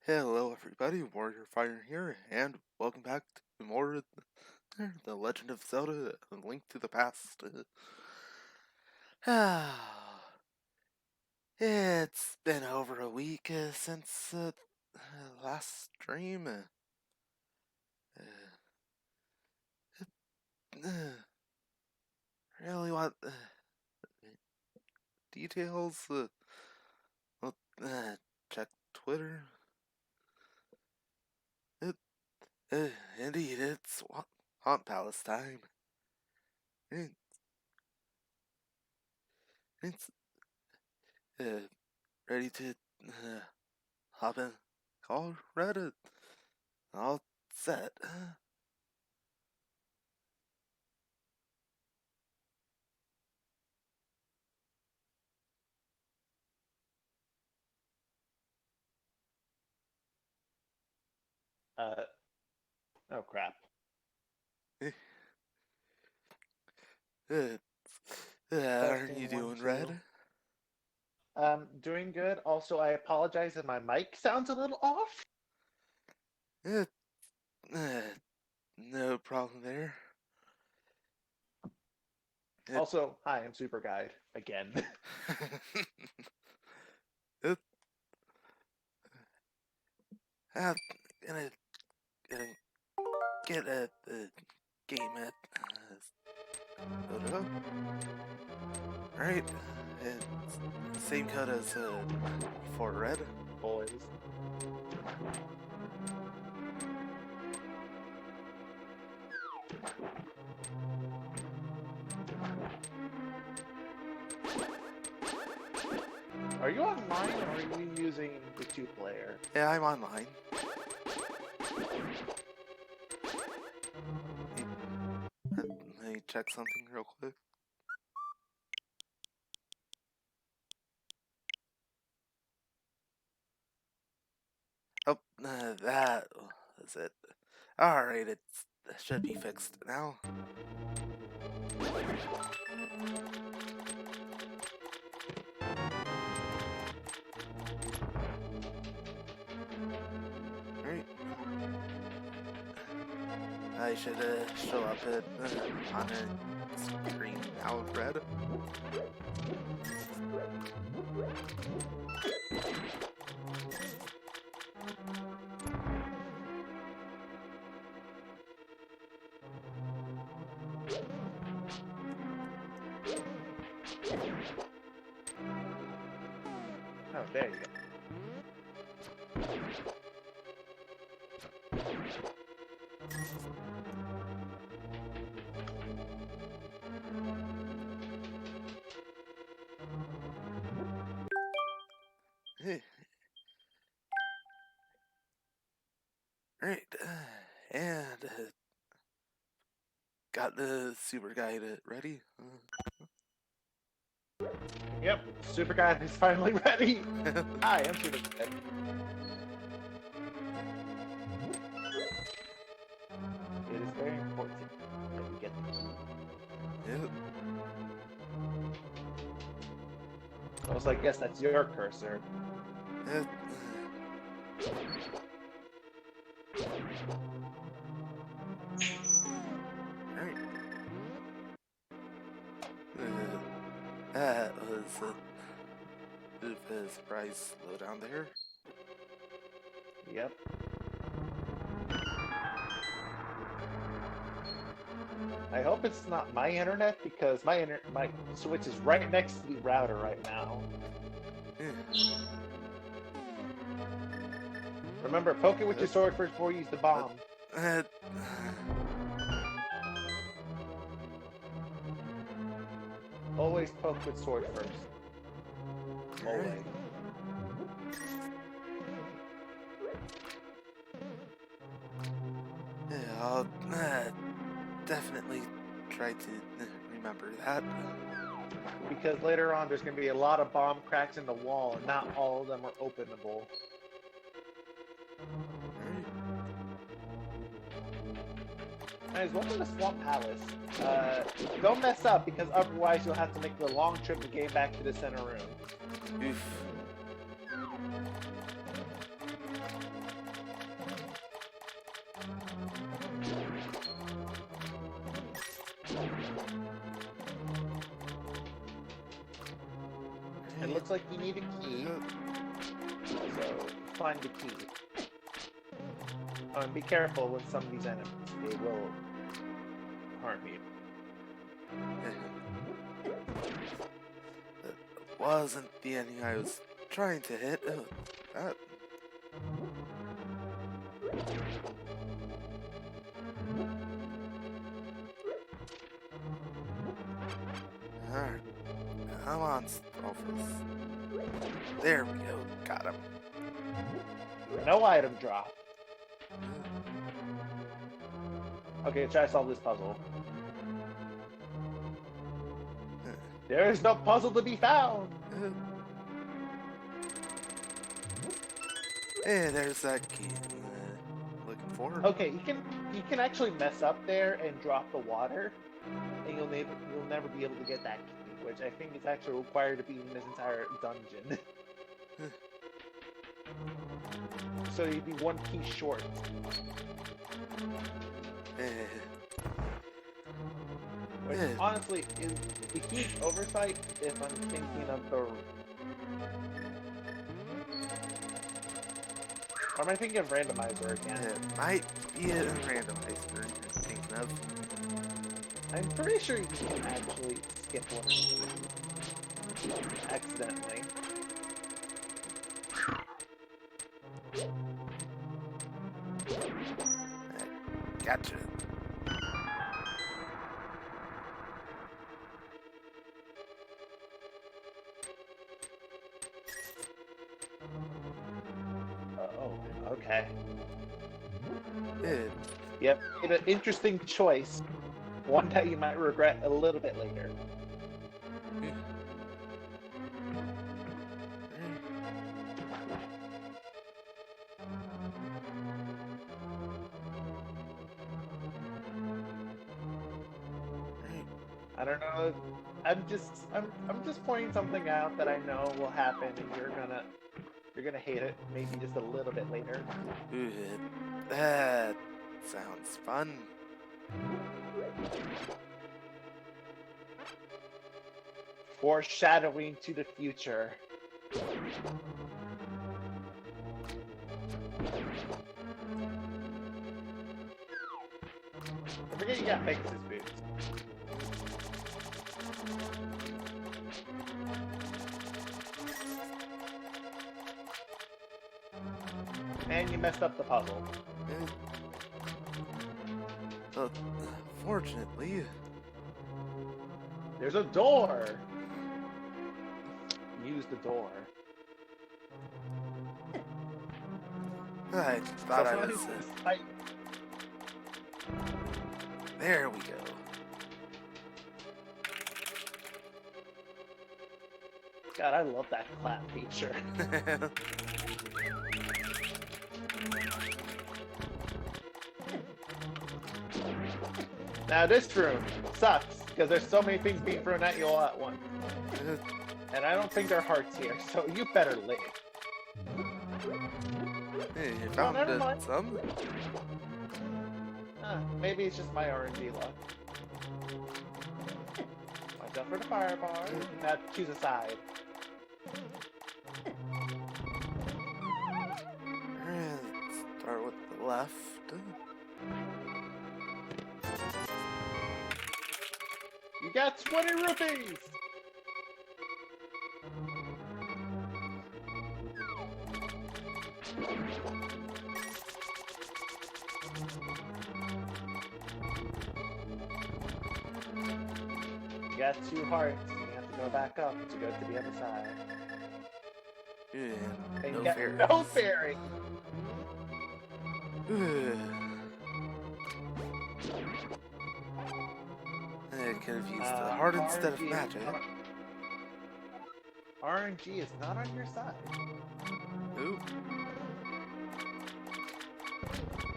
Hello everybody, Warrior Fire here, and welcome back to more of The Legend of Zelda, A Link to the Past. It's been over a week since last stream. Really want details? Well, check Twitter. It, Indeed, it's Haunt Palace time. It, it's ready to hop in. Call Reddit. All set. Uh, oh crap. Uh, aren't Testing you one, doing, two. Red? Doing good. Also, I apologize if my mic sounds a little off. Uh, uh, no problem there. It, Also, hi, I'm Super Guide again. it, I'm gonna, gonna get at the game at photo. Alright, same code as for Red. Boys. Are you online or are you using the two-player? Yeah, I'm online. Let me check something real quick. Oh, that was it. Alright, it should be fixed now. Alright. I should show up on a screen now, Red. Oh, there you go. Alright, and got the super guide ready. Yep, Super Guide is finally ready. Hi, I'm Super Guide. It is very important that we get the key. Yep. I was like, yes, that's your cursor. Yep. Alright. That was a bit of a surprise slowdown there. Yep. I hope it's not my internet because my switch is right next to the router right now. Remember, poke it with your sword first before you use the bomb. Always poke with sword first. Always. Yeah, I'll definitely try to remember that. Because later on, there's going to be a lot of bomb cracks in the wall, and not all of them are openable. Guys, welcome to Swamp Palace. Don't mess up, because otherwise you'll have to make the long trip to get back to the center room. Oof. It looks like you need a key, so find the key. Oh, and be careful with some of these enemies. They will harm you. That wasn't the ending I was trying to hit. That. Alright. Come on, Stolfus. There we go. Got him. No item drop. Okay, try to solve this puzzle. There is no puzzle to be found. Hey, there's that key. Looking for. Okay, you can actually mess up there and drop the water, and you'll never be able to get that key, which I think is actually required to be in this entire dungeon. So you'd be one key short. Which honestly is the huge oversight if I'm thinking of the. Or am I thinking of randomizer again? It might be a randomizer you're thinking of. I'm pretty sure you can actually skip one accidentally. Gotcha. Oh, okay. It, Yep, an interesting choice. One that you might regret a little bit later. I don't know. I'm just pointing something out that I know will happen, and you're gonna hate it. Maybe just a little bit later. that sounds fun. Foreshadowing to the future. I forget you got Pegasus boots. And you messed up the puzzle. Fortunately, There's a door. Use the door. I thought I was. There we go. God, I love that clap feature. Now this room sucks because there's so many things being thrown at you all at once. And I don't think there are hearts here, so you better live. Hey, you found never mind. some? Maybe it's just my RNG luck. Watch out for the fireball. Now choose a side. Let's start with the left. You got 20 rupees! You got 2 hearts. You have to go back up to go to the other side. Yeah, And no you got fairies. no fairy! I could have used the heart instead of RNG magic. RNG is not on your side. Oop.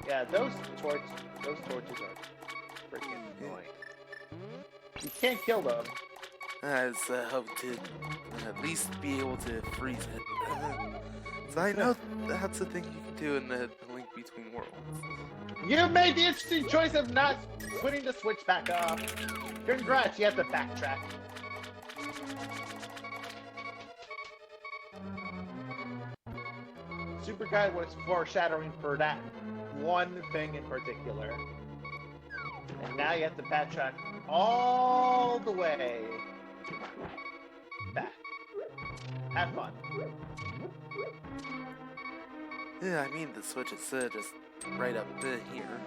Yeah, those torches are freaking annoying. You can't kill them. I was hoping to at least be able to freeze it. So I know that's a thing you can do in the Link Between Worlds. You made the interesting choice of not putting the switch back up. Congrats, you have to backtrack. Super Guide was foreshadowing for that one thing in particular. And now you have to backtrack all the way back. Have fun. Yeah, I mean, the switch is just right up to here.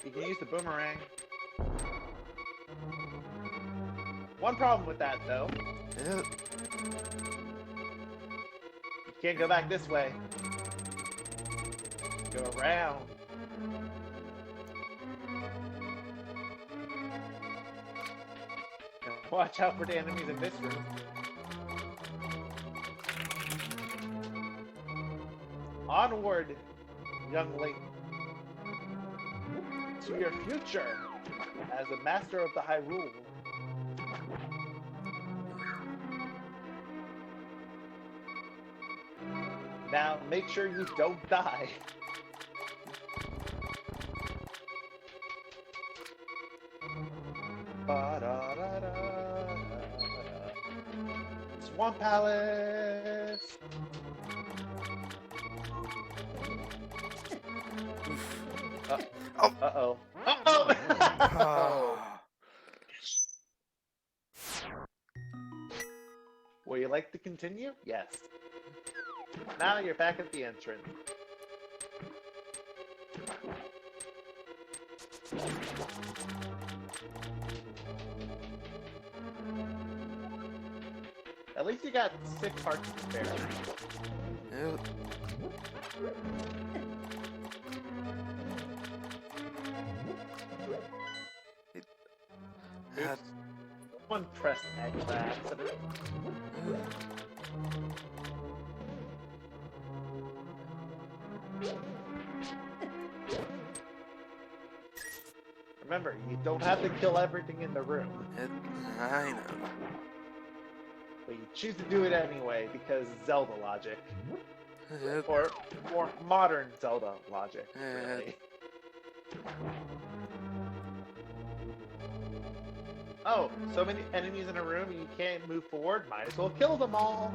You can use the boomerang. One problem with that, though. Yeah. You can't go back this way. Go around. And watch out for the enemies in this room. Onward, young Link, to your future as a master of the Hyrule. Now, make sure you don't die. Swamp Palace. Uh-oh. Uh-oh! Oh. Would you like to continue? Yes. Now you're back at the entrance. At least you got 6 hearts to spare. Yeah. Oops. Someone pressed X by accident. Remember, you don't have to kill everything in the room. I know. But you choose to do it anyway because Zelda logic. Yeah. Or more modern Zelda logic, really. Oh, so many enemies in a room and you can't move forward? Might as well kill them all!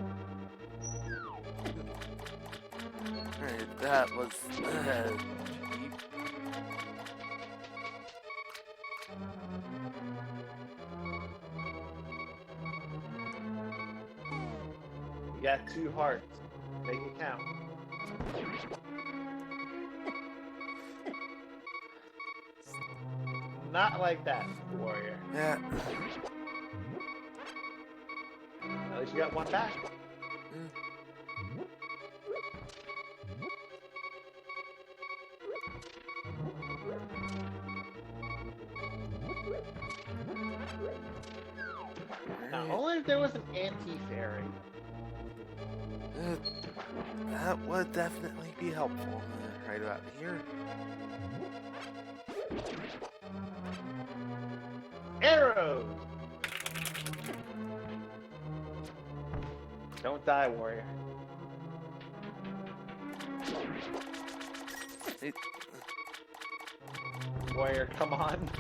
Alright, that was... You got 2 hearts. Make it count. Not like that, warrior. Yeah. At least you got 1 back. Now, only if there was an anti-fairy. That would definitely be helpful. Right about here. Arrows! Don't die, warrior. Warrior, come on.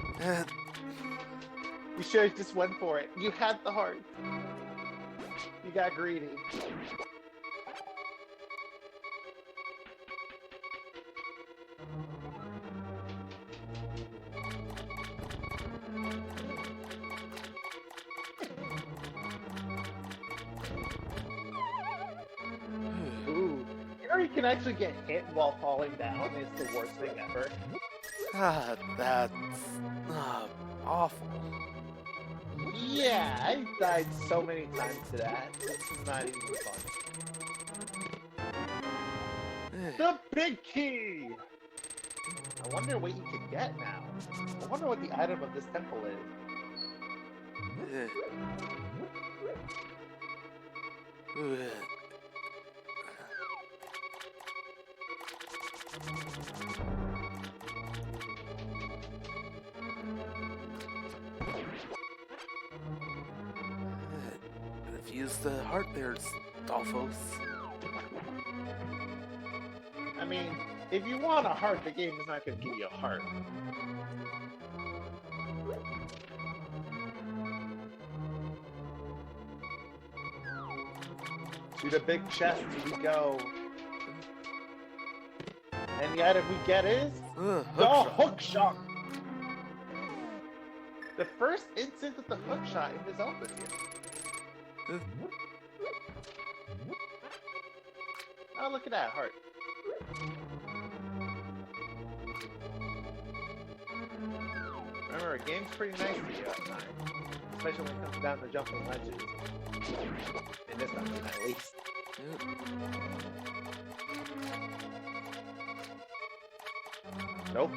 You should have just went for it. You had the heart. You got greedy. Ooh. Or you can actually get hit while falling down. It's the worst thing ever. God, that's awful. Yeah, I've died so many times to that. It's not even fun. The big key! I wonder what you can get now. I wonder what the item of this temple is. Use the heart there, Dolphos. I mean, if you want a heart, the game is not going to give you a heart. To the big chest we go. And the item we get is the hook shot. The first instance of the hook shot in the Zelda here. Oh, look at that heart. Remember, a game's pretty nice to you at times, especially when it comes down to jumping ledges. In this dungeon, at least. Nope.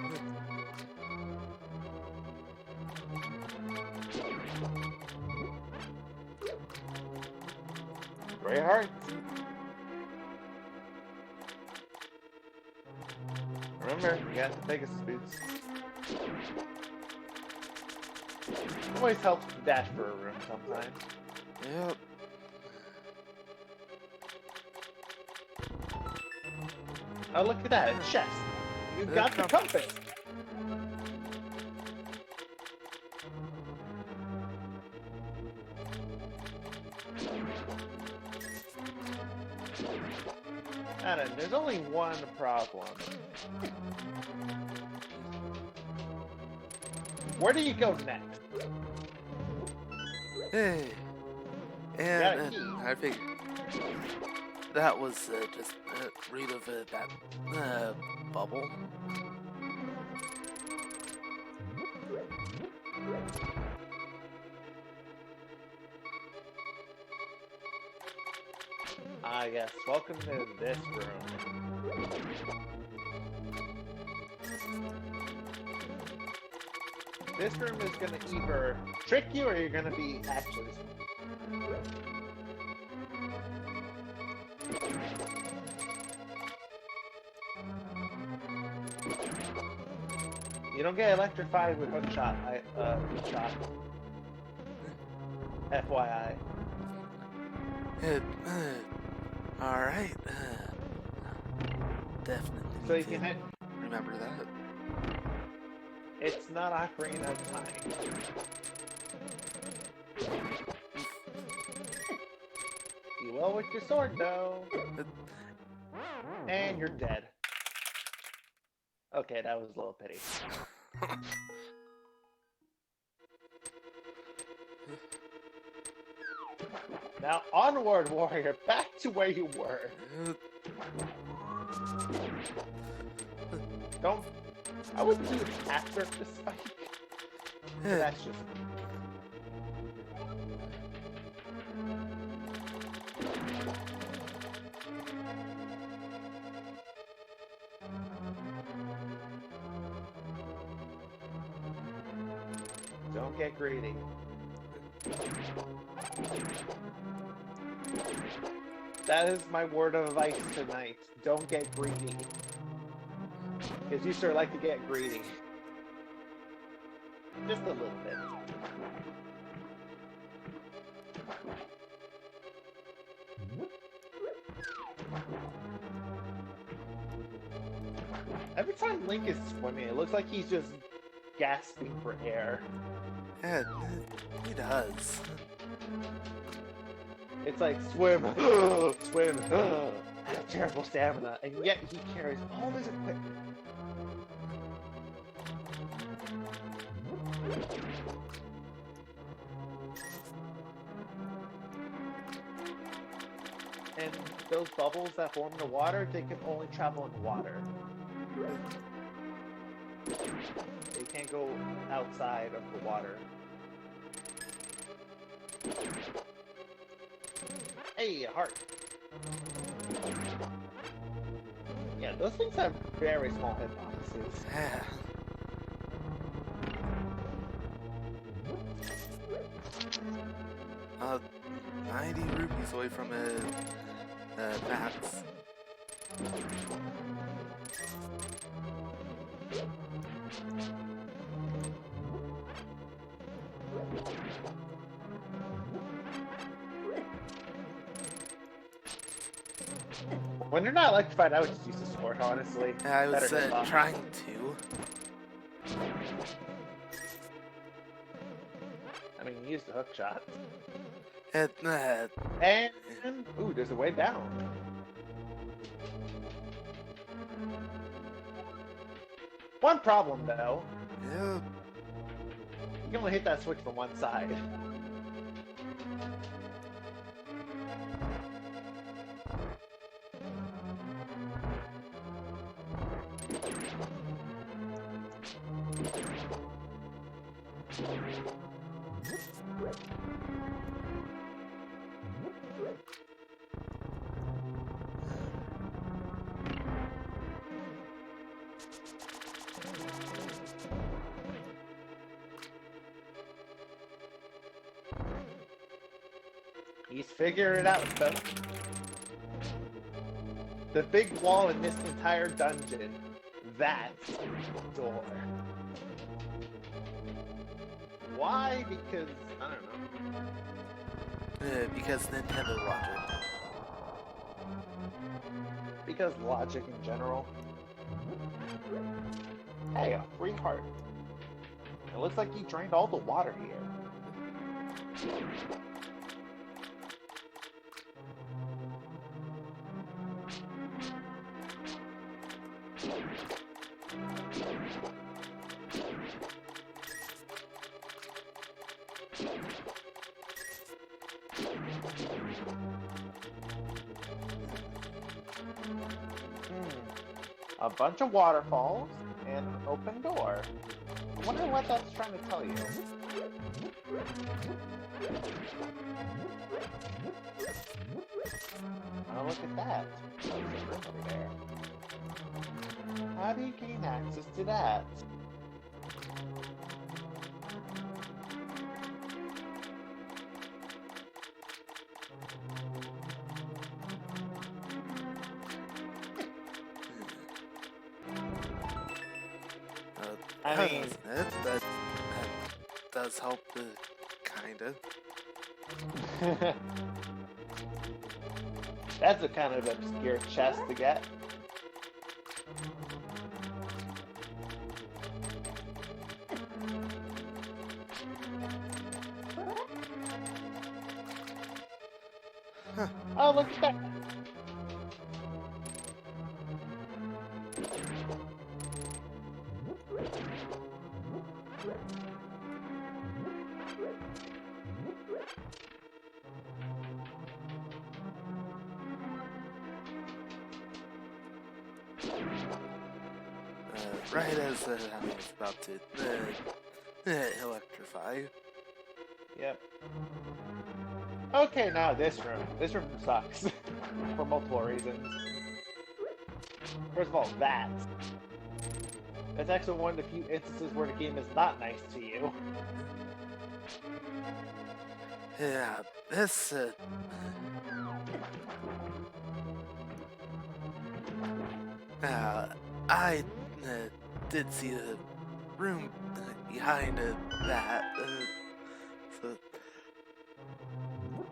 Great heart. Remember, you got the Pegasus boots. Always helps to dash for a room sometimes. Yep. Oh, look at that, a chest. You got the compass. Adam, there's only one problem. Where do you go next? Hey. And I figured that was just rid of that bubble. Ah, yes. Welcome to this room. This room is gonna either trick you or you're gonna be actually. You don't get electrified with hook shot. Hook shot. FYI. Alright. Definitely. So you can hit. Remember that. It's not Ocarina of Time. You will with your sword, though. And you're dead. Okay, that was a little pity. Now, onward, warrior, back to where you were. Don't. I would do it after this fight. But that's just. Don't get greedy. That is my word of advice tonight. Don't get greedy. Because you sure like to get greedy. Just a little bit. Every time Link is swimming, it looks like he's just gasping for air. Yeah, he does. It's like swim, swim, I have terrible stamina, and yet he carries all this equipment. And those bubbles that form in the water, they can only travel in water. They can't go outside of the water. Hey, a heart. Yeah, those things have very small hitboxes. Yeah. 90 rupees away from max. When you're not electrified, I would just use the sword, honestly. Yeah, I was Better hitbox. trying to. I mean, use the hook shot. And, And ooh, there's a way down. One problem though, yeah, you can only hit that switch from one side. He's figuring it out, though. The big wall in this entire dungeon, that's the door. Why? Because, I don't know. because Nintendo logic. Because logic in general. Hey, a free heart. It looks like he drained all the water here. A bunch of waterfalls and an open door. I wonder what that's trying to tell you. Oh, look at that. There's a room over there. How do you gain access to that? I mean, that does help, kinda. That's a kind of obscure chest to get. Huh. Oh, look at that. Right as I was about to electrify. Yep. Okay, now this room. This room sucks. For multiple reasons. First of all, that. That's actually one of the few instances where the game is not nice to you. Yeah, this, I did see the room behind that, so...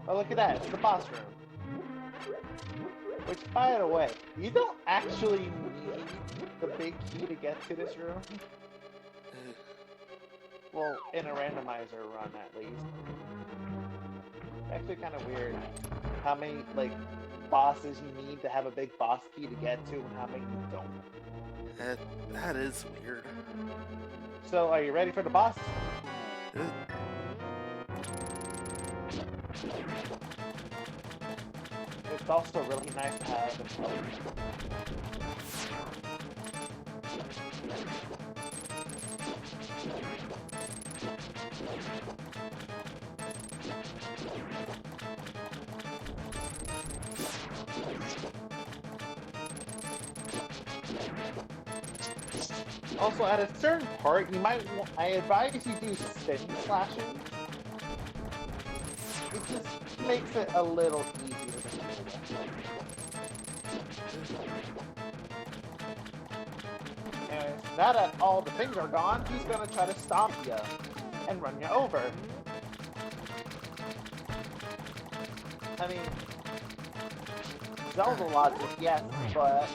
Oh, look at that. It's the boss room. Which, by the way, you don't actually need the big key to get to this room. Well, in a randomizer run, at least. It's actually kind of weird how many, like, bosses you need to have a big boss key to get to and how many you don't. That is weird. So, are you ready for the boss? It's also really nice to have in place. Also, at a certain part, you might I advise you do spin slashing. It just makes it a little easier to deal with. Anyways, now that all the things are gone, he's gonna try to stomp you and run you over. I mean, Zelda logic, yes, but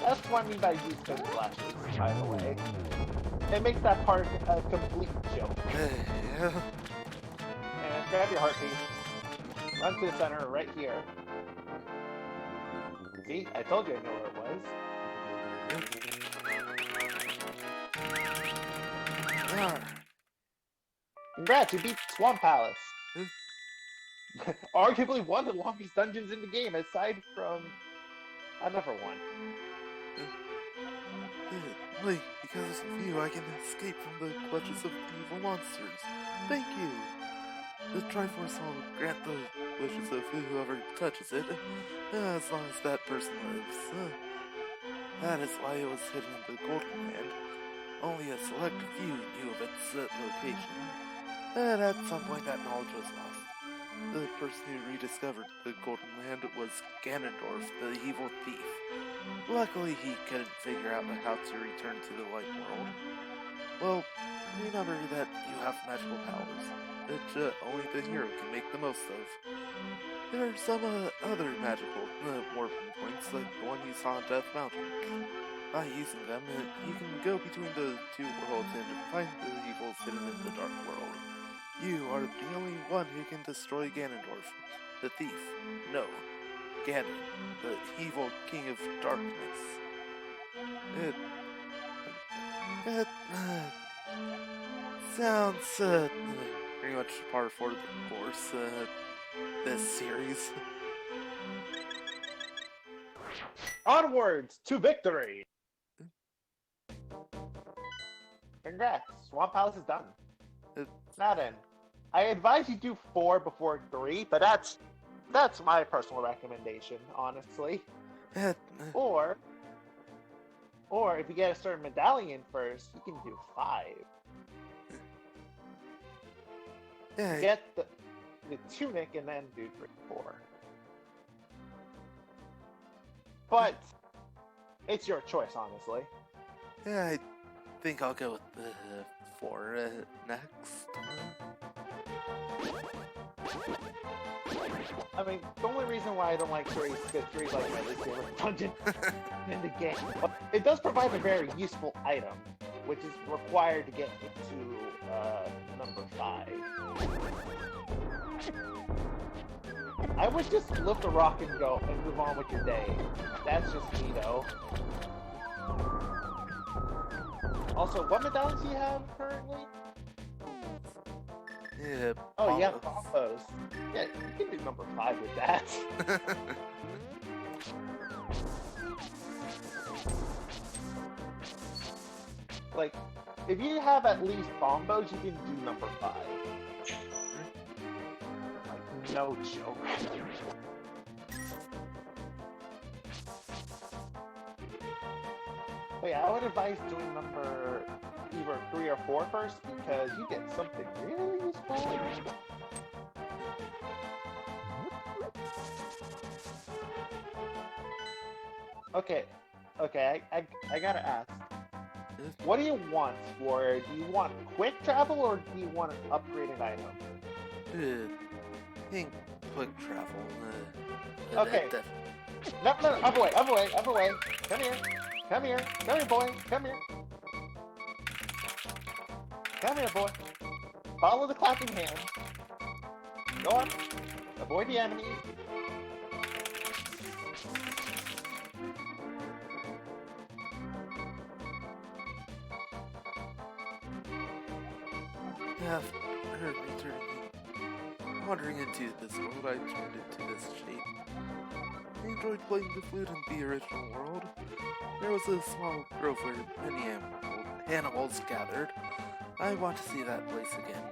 That's what I mean by use spin flashes, by the way. It makes that part a complete joke. Yeah. And grab your heart piece. Run to the center right here. See? I told you I know where it was. Congrats, you beat Swamp Palace. Arguably one of the longest dungeons in the game, aside from another one. Only because of you, I can escape from the clutches of evil monsters. Thank you. The Triforce will grant the wishes of whoever touches it, as long as that person lives. That is why it was hidden in the Golden Land. Only a select few knew of its location. And at some point that knowledge was lost. The person who rediscovered the Golden Land was Ganondorf, the evil thief. Luckily, he couldn't figure out how to return to the light world. Well, remember that you have magical powers, which only the hero can make the most of. There are some other magical warping points, like the one you saw on Death Mountain. By using them, you can go between the two worlds and find the evils hidden in the dark world. You are the only one who can destroy Ganondorf, the thief. No, Ganon, the evil king of darkness. It sounds pretty much par for the course, this series. Onwards to victory! Congrats, Swamp Palace is done. It's not in. I advise you do 4 before 3, but that's my personal recommendation, honestly. Or if you get a certain medallion first, you can do 5. Yeah. Get the tunic and then do 3, 4. But it's your choice, honestly. Yeah, I think I'll go with the 4 next. I mean, the only reason why I don't like 3 is because 3 is like my least favorite dungeon in the game. It does provide a very useful item, which is required to get into number 5. I would just lift a rock and go and move on with your day. That's just me, though. Also, what medallions do you have currently? Yeah. Oh, yeah, bombos. Yeah, you can do number 5 with that. Like, if you have at least bombos, you can do number 5. Like, no joke. But yeah, I would advise doing number either 3 or 4 first, because you get something really useful. Okay, I gotta ask. What do you want for it? Do you want quick travel or do you want an upgraded item? I think quick travel. Okay. No, up away. Come here, boy, come here. Come here, boy. Follow the clapping hand. Go on. Avoid the enemies. After wandering into this world, I turned into this shape. I enjoyed playing the flute in the original world. There was a small grove where many animals gathered. I want to see that place again.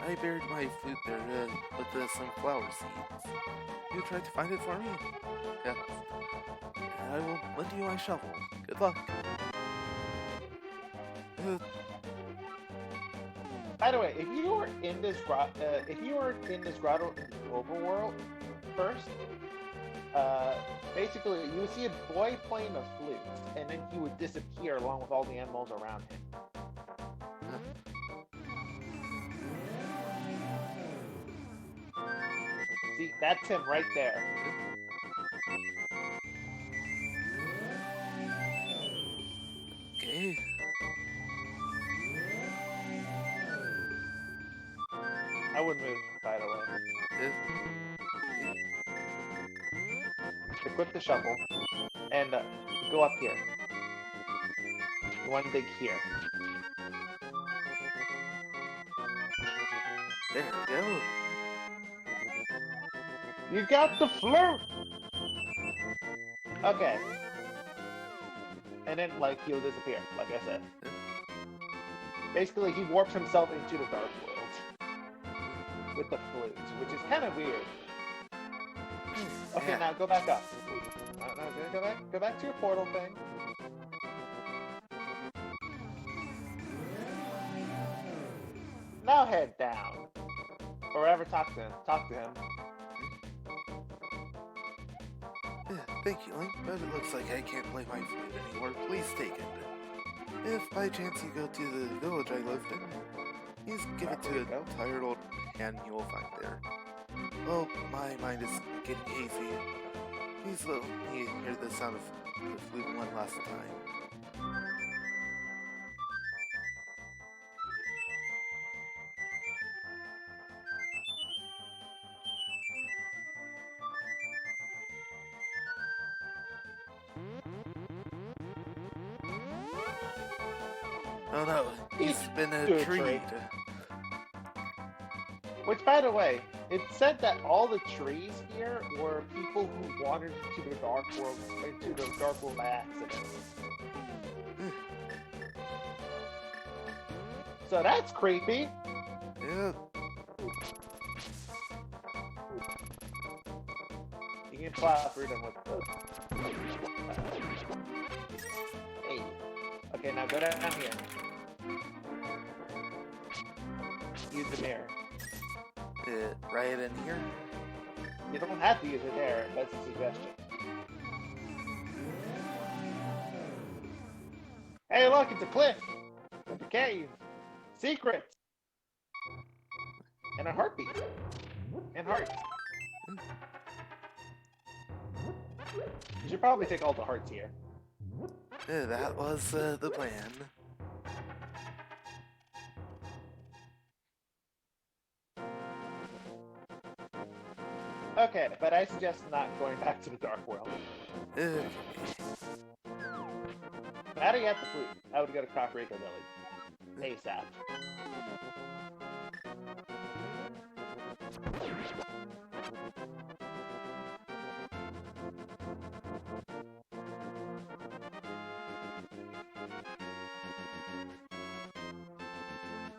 I buried my flute there with some flower seeds. You tried to find it for me? Yes. And I will lend you my shovel. Good luck. By the way, if you were in this grotto in the overworld first, basically you would see a boy playing a flute, and then he would disappear along with all the animals around him. See, that's him right there. I wouldn't move, by the way. Equip the shovel and go up here. You want to dig here. There we go. You got the flute! Okay. And then, like, he'll disappear, like I said. Basically, he warps himself into the Dark World with the flute, which is kind of weird. Okay, now go back up. No, go back to your portal thing. Now head down. Or ever talk to him. Thank you, Link, but it looks like I can't play my flute anymore. Please take it. If by chance you go to the village I lived in, please give it to a tired old man you will find there. Oh, my mind is getting hazy. Please let me hear the sound of the flute one last time. Oh no, he's been a treat. Which, by the way, it said that all the trees here were people who wandered into the Dark World by accident. So that's creepy. Yeah. You can plow through them with the... Hey. Okay, now go down here. Use the mirror. Right in here? You don't have to use it there, that's a suggestion. Hey look, it's a cliff! It's a cave! Secrets! And a heartbeat! And hearts. You should probably take all the hearts here. That was the plan. Okay, but I suggest not going back to the Dark World. Now that you have the flute, I would go to Crockrika Village. ASAP.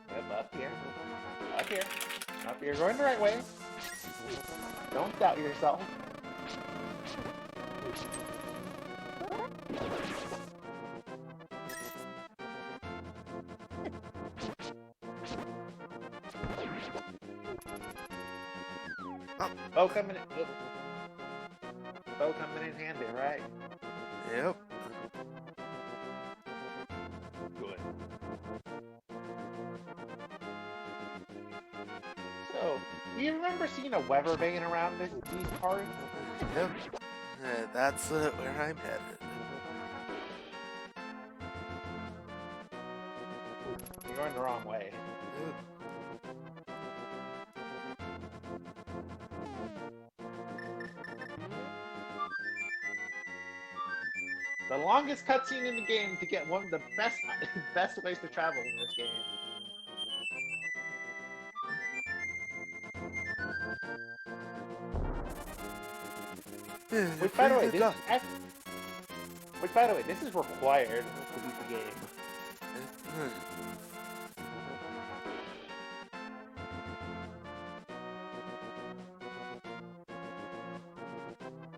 Yep, up here. Up here. Up here. Going the right way. Don't doubt yourself. Oh, coming in. Oh, coming in handy, right? Yep. Good. So, do you remember seeing a weather vane around these parts? Yep. That's where I'm headed. You're going the wrong way. The longest cutscene in the game to get one of the best ways to travel in this game. Which, by the way, this is required to beat the game.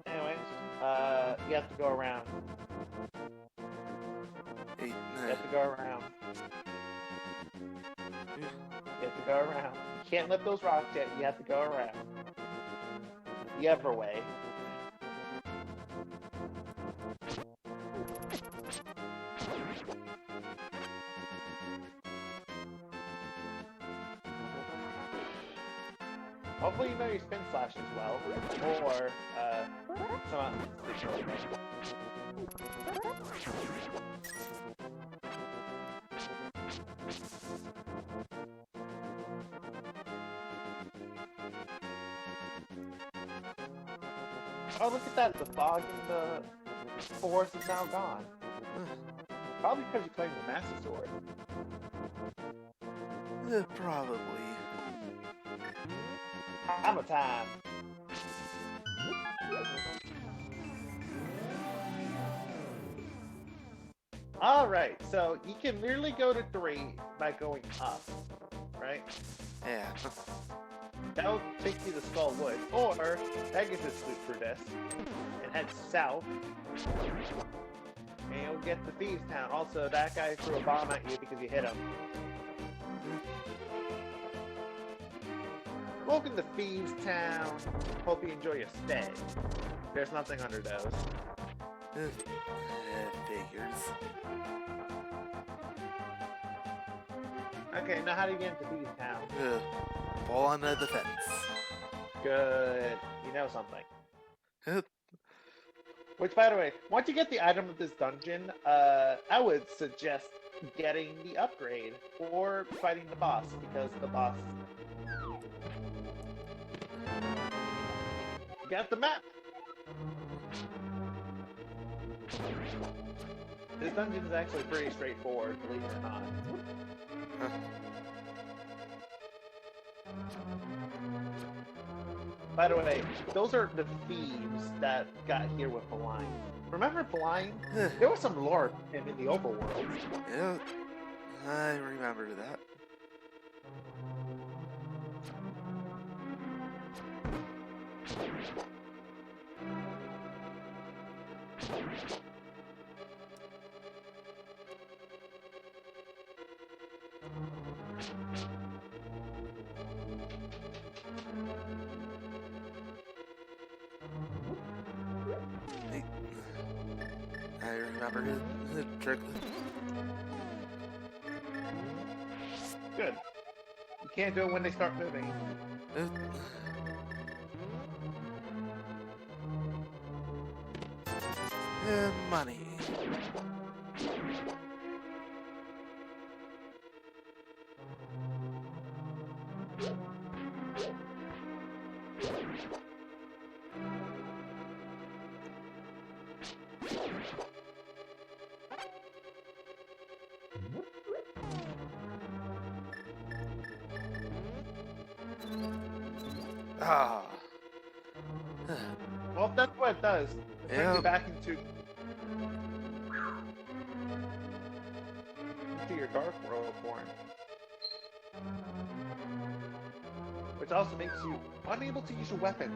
Anyways, you have to go around. You have to go around. You have to go around. You can't lift those rocks yet. You have to go around. The other way. Hopefully you know your spin slash as well, or some Oh, look at that. The fog in the forest is now gone. Probably because you're playing the Master Sword. Probably. Hammer time. Alright, so you can literally go to 3 by going up, right? Yeah. That'll take you to Skull Wood, or that gets us Loot for this, and head south, and you'll get to Thieves Town. Also, that guy threw a bomb at you because you hit him. Welcome to Thieves Town. Hope you enjoy your stay. There's nothing under those. Figures. Okay, now how do you get into Thieves Town? Fall on the fence. Good. You know something. Yep. Which, by the way, once you get the item of this dungeon, I would suggest getting the upgrade or fighting the boss, because the boss got the map. This dungeon is actually pretty straightforward, believe it or not. By the way, those are the thieves that got here with Blind. Remember Blind? There was some lore in the overworld. Yeah, I remember that. I remember the trick. Good. You can't do it when they start moving. Money. Ah. Well, that's what it does. It brings you back into your Dark World form. Which also makes you unable to use your weapons.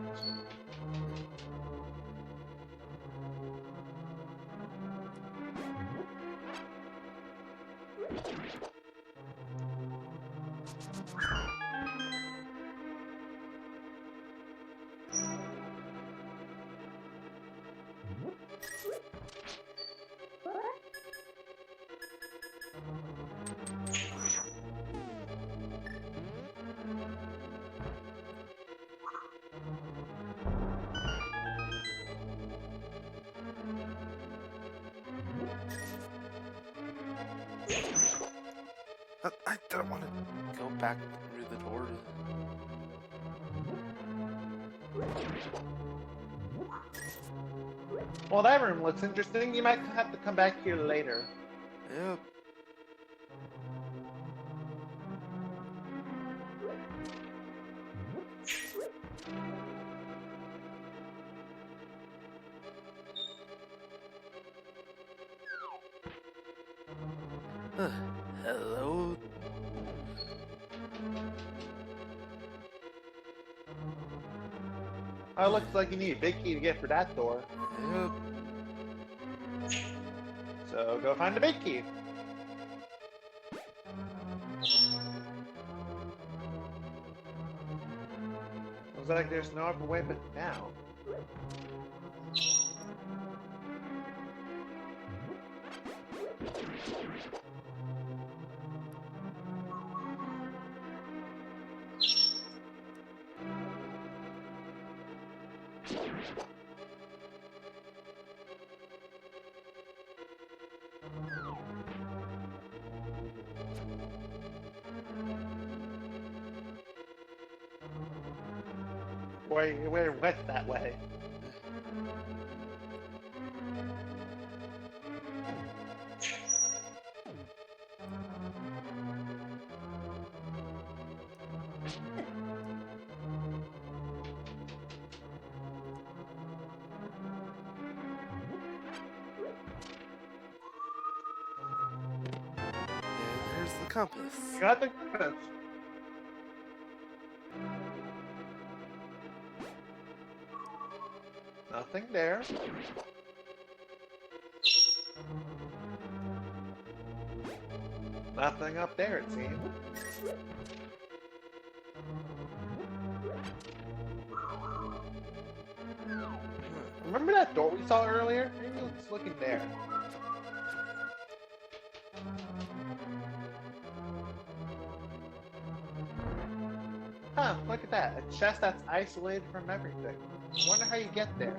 I don't want to go back through the door. Well, that room looks interesting. You might have to come back here later. Yep. Hello? Oh, it looks like you need a big key to get for that door. Yep. So go find the big key. Looks like there's no other way but now. Boy, we're wet that way. compass. You got the compass. Nothing there. Nothing up there, it seems. Remember that door we saw earlier? Maybe let's look in there. Huh, look at that. A chest that's isolated from everything. I wonder how you get there.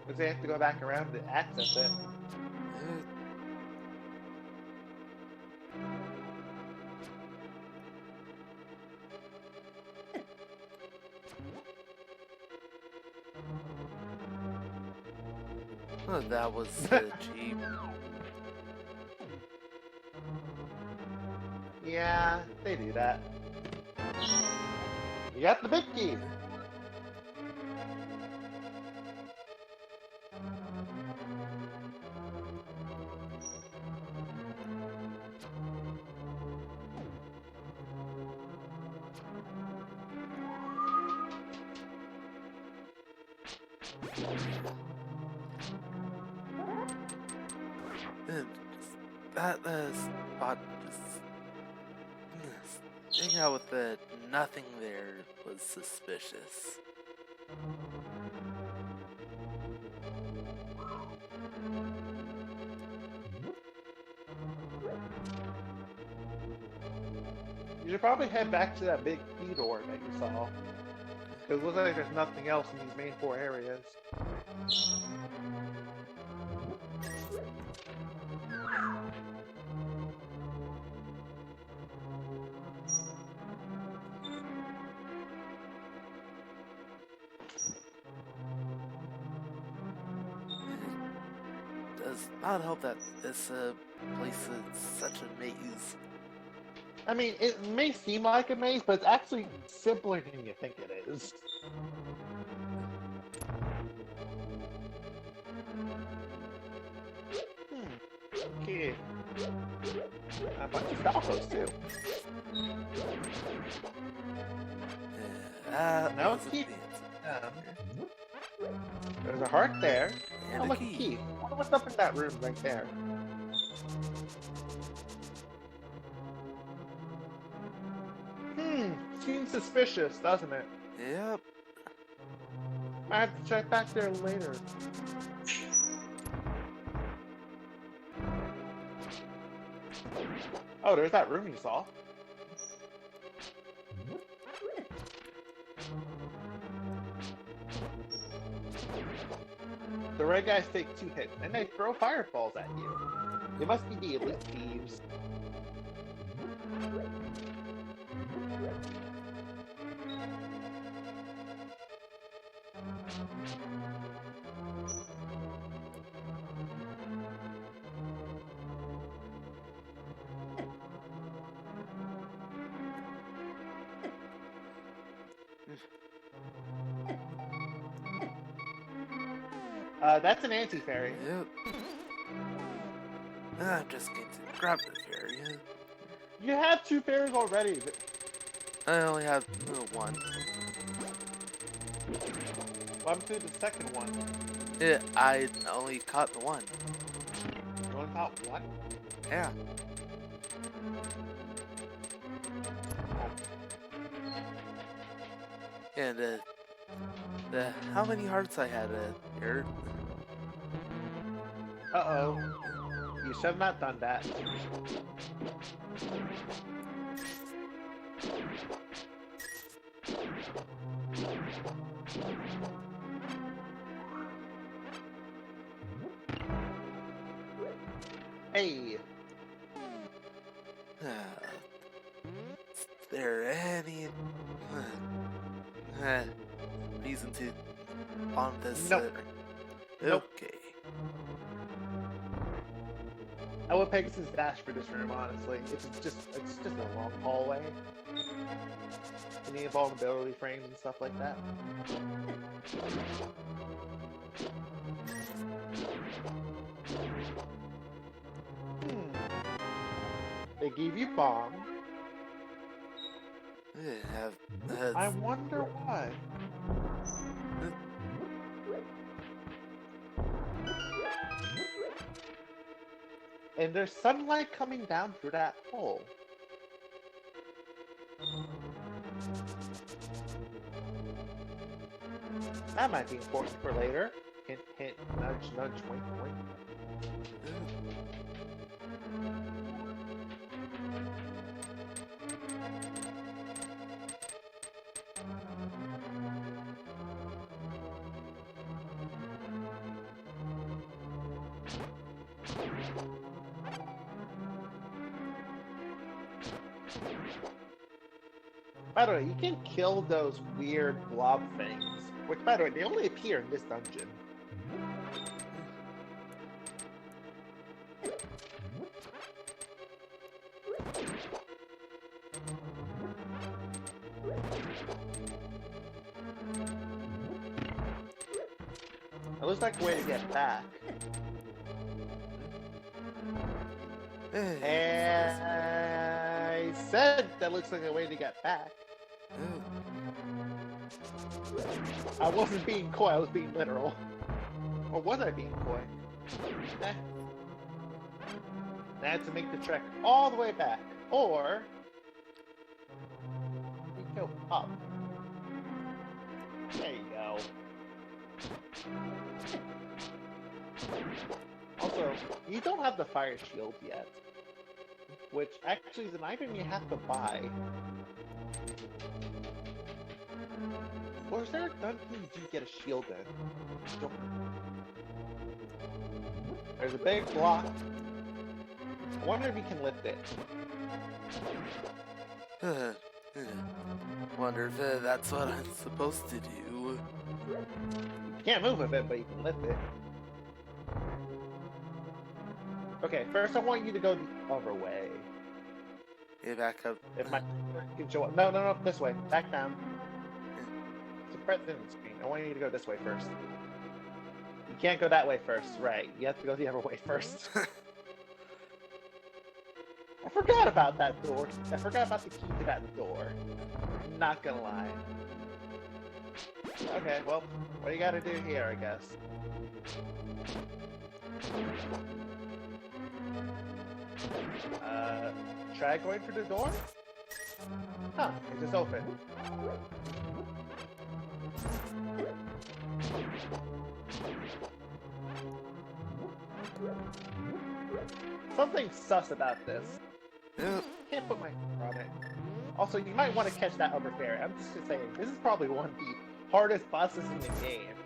Because they have to go back around to access it. Oh, that was cheap. Yeah, they do that. You got the big key. That spot just sticking out with the nothing there was suspicious. You should probably head back to that big key door that you saw. Because it looks like there's nothing else in these main 4 areas. Does not help that this place is such a maze. I mean, it may seem like a maze, but it's actually simpler than you think it is. Okay. A bunch of stalkers, too. No key. There's a heart there. And Oh, a look, key. a key. I wonder what's up in that room right there. Seems suspicious, doesn't it? Yep. I have to check back there later. Oh, there's that room you saw. The red guys take 2 hits, and they throw fireballs at you. They must be the elite thieves. That's an anti-fairy. Yep. I'm just going to grab the fairy. You have 2 fairies already. I only have one. What happened to the second one? Yeah, I only caught the one. You only caught 1? Yeah. And how many hearts I had here? Uh-oh. You should have not done that. Hey. Is there any reason to on this? Nope. Nope. Okay. I would Pegasus dash for this room, honestly. It's just a long hallway. You need vulnerability frames and stuff like that. They gave you bomb. I wonder why. And there's sunlight coming down through that hole. That might be important for later. Hint, hint, nudge, nudge, wink, wink. By the way, you can kill those weird blob things. Which, by the way, they only appear in this dungeon. It looks like a way to get back. And I said that looks like a way to get back. I wasn't being coy, I was being literal. Or was I being coy? Eh. I had to make the trek all the way back. Or we go up. There you go. Also, you don't have the fire shield yet. Which actually is an item you have to buy. Or is there a dungeon you get a shield in? There's a big block. I wonder if you can lift it. Wonder if that's what I'm supposed to do. You can't move with it, but you can lift it. Okay, first I want you to go the other way. Yeah, back up. If my can show up. No, this way. Back down. Press in the screen. I want you to go this way first. You can't go that way first, right? You have to go the other way first. I forgot about that door. I forgot about the key to that door. I'm not gonna lie. Okay, well, what do you gotta do here, I guess? Try going through the door? Huh, it just opened. Something sus about this. Can't put my finger on it. Also, you might want to catch that other fairy. I'm just saying, this is probably one of the hardest bosses in the game.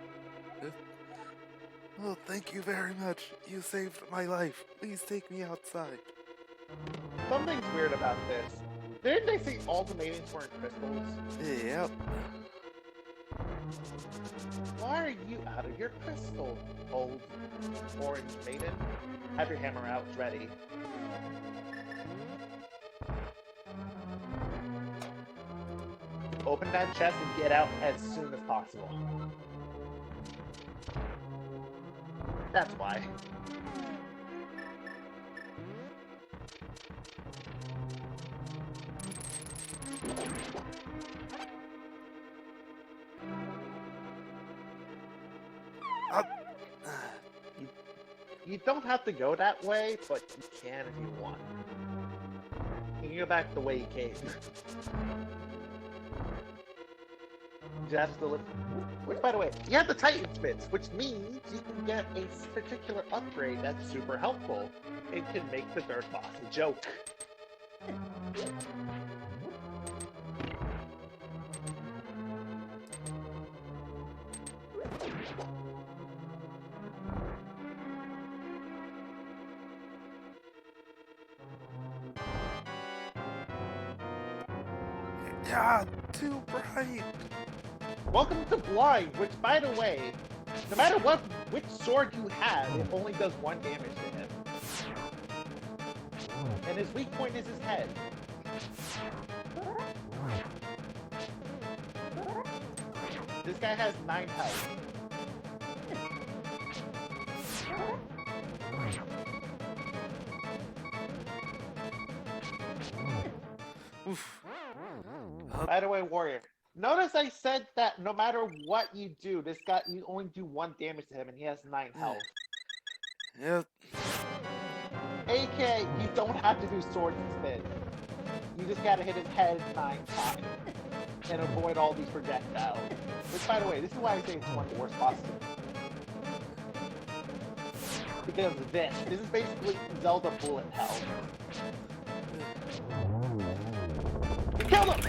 Well, thank you very much. You saved my life. Please take me outside. Something's weird about this. Didn't they say ultimatums were in crystals? Yep. Why are you out of your crystal, old orange maiden? Have your hammer out, ready. Open that chest and get out as soon as possible. That's why. You don't have to go that way, but you can if you want. You can go back the way you came. You have to look. Which, by the way, you have the Titan Spits, which means you can get a particular upgrade that's super helpful. It can make the third boss a joke. Yeah, too bright. Welcome to Blind, which, by the way, no matter which sword you have, it only does 1 damage to him. And his weak point is his head. This guy has 9 health. Oof. By the way, Warrior, notice I said that no matter what you do, this guy, you only do 1 damage to him and he has 9 health. Yep. AK, you don't have to do sword spin. You just gotta hit his head 9 times and avoid all these projectiles. Which, by the way, this is why I say it's one of the worst bosses. Because of this. This is basically Zelda bullet hell. Kill him!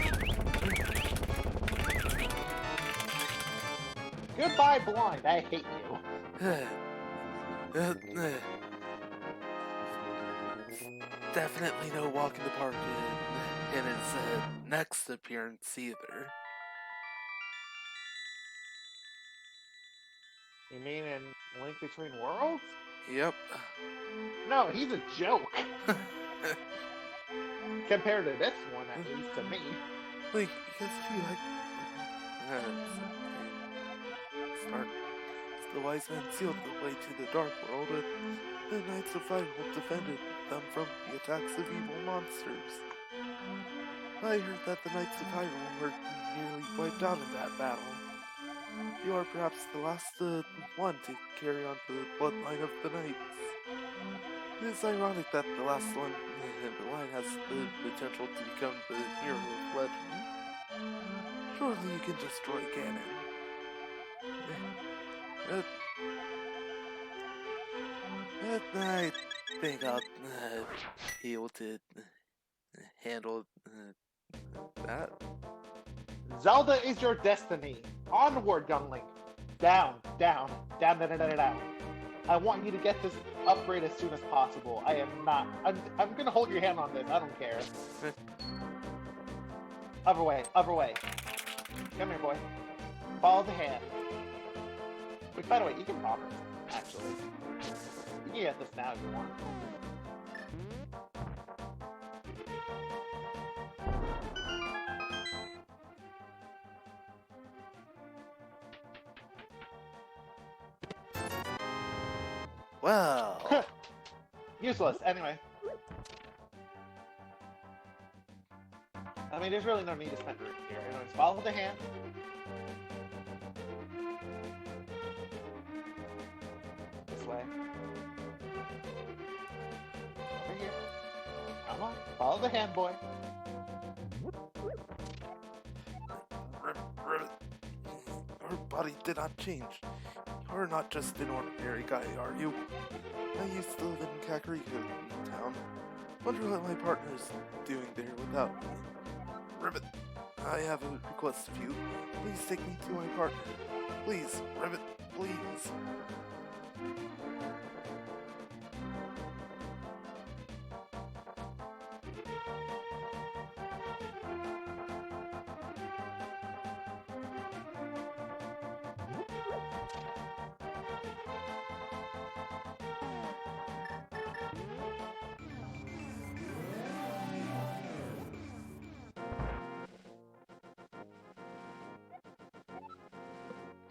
Goodbye, blind. I hate you. Definitely no walk in the park in his next appearance either. You mean in Link Between Worlds? Yep. No, he's a joke. Compared to this one, at least to me. Link, because you like... Start. The wise man sealed the way to the dark world, and the Knights of Hyrule defended them from the attacks of evil monsters. I heard that the Knights of Hyrule were nearly wiped out in that battle. You are perhaps the last one to carry on the bloodline of the Knights. It is ironic that the last one in the line has the potential to become the hero of legend. Surely you can destroy Ganon. I think I'll be able to handle that. Zelda is your destiny. Onward, young Link. Down, down, down, down, down, down, down. I want you to get this upgrade as soon as possible. I am not. I'm gonna hold your hand on this. I don't care. Other way, other way. Come here, boy. Follow the hand. Which, by the way, you can promise, actually. You can get this now if you want. Well, Useless, anyway. I mean, there's really no need to spend room here. Anyways, follow the hand. This way. Over here. Come on, follow the hand, boy. your body did not change. You're not just an ordinary guy, are you? I used to live in Kakariko town. Wonder what my partner's doing there without me. Ribbit, I have a request of you. Please take me to my partner. Please, Ribbit, please.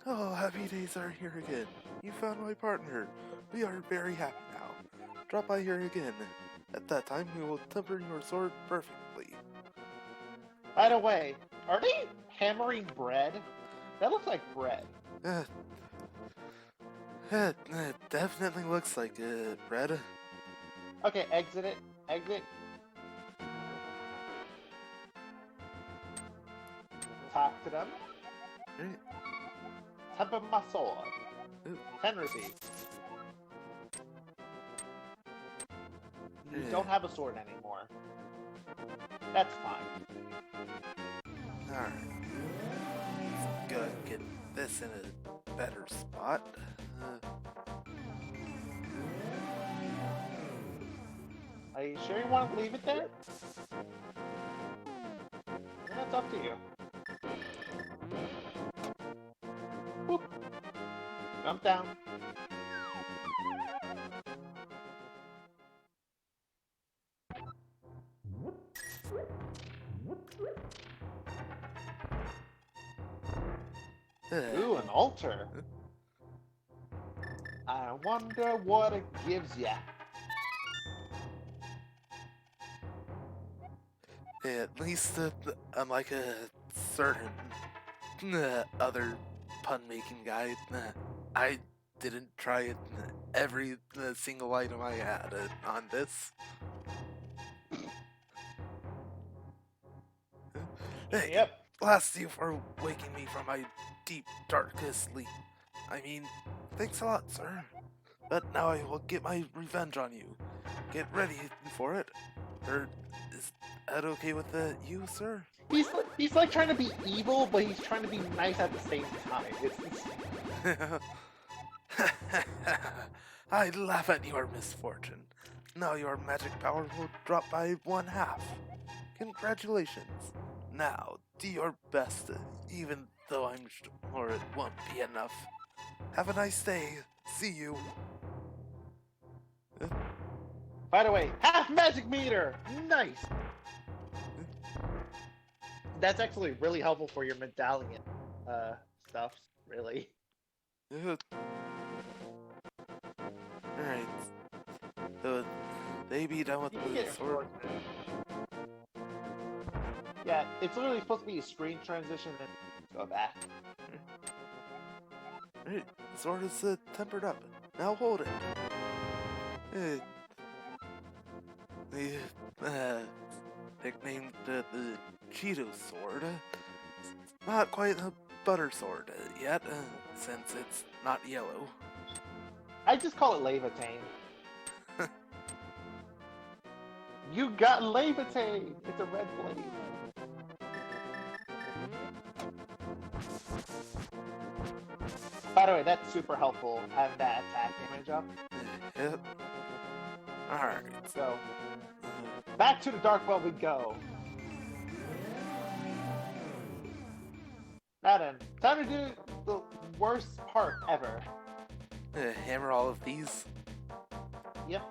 Oh, happy days are here again. You found my partner. We are very happy now. Drop by here again. At that time, we will temper your sword perfectly. By the way, are they hammering bread? That looks like bread. It definitely looks like bread. Okay, exit it. Exit. Talk to them. Right. Temper my sword. Ooh. 10 rupees. You Yeah. don't have a sword anymore. That's fine. Alright. Let's go and get this in a better spot. Are you sure you want to leave it there? That's up to you. Boop. Jump down. Ooh, an altar. I wonder what it gives ya. At least, unlike a certain other pun-making guy, I didn't try every single item I had on this. Hey, Yep. blast you for waking me from my deep, darkest sleep. I mean, thanks a lot, sir. But now I will get my revenge on you. Get ready for it. Or is that okay with you, sir? He's like trying to be evil, but he's trying to be nice at the same time. I laugh at your misfortune. Now your magic power will drop by 1/2. Congratulations. Now, do your best, even though I'm sure it won't be enough. Have a nice day. See you. By the way, half magic meter! Nice! That's actually really helpful for your medallion stuff, really. Alright. So, they be done with You can the get your sword. sword. Yeah, it's literally supposed to be a screen transition and go back. Alright, the sword is tempered up. Now hold it. Nicknamed the Cheeto sword. It's not quite a butter sword yet, since it's not yellow. I just call it Levitain. You got Levitain! It's a red blade. By the way, that's super helpful, having that attack damage up. Yep. Alright. So, back to the Dark World we go. Now then, time to do the worst part ever. Hammer all of these. Yep.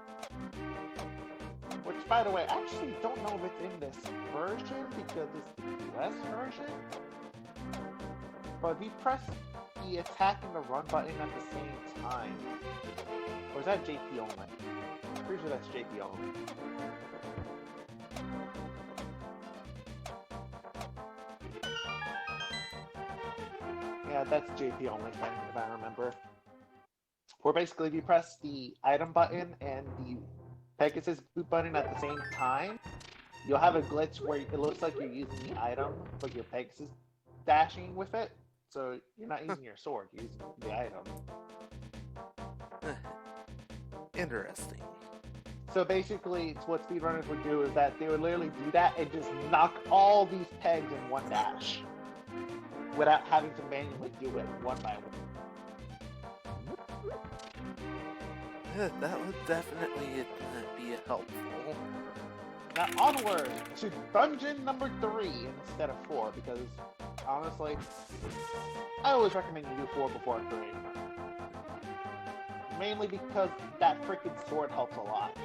Which, by the way, I actually don't know if it's in this version because it's the US version. But if you press the attack and the run button at the same time, or is that JP only? I'm pretty sure that's JP only. Yeah, that's JP only thing, if I remember. Where basically if you press the item button and the Pegasus boot button at the same time, you'll have a glitch where it looks like you're using the item, but your Pegasus dashing with it. So you're not using your sword, you're using the item. Interesting. So basically, it's what speedrunners would do is that they would literally do that and just knock all these pegs in one dash without having to manually do it one by one. That would definitely be helpful. Now onward to dungeon number 3 instead of 4, because honestly, I always recommend you do 4 before 3. Mainly because that freaking sword helps a lot.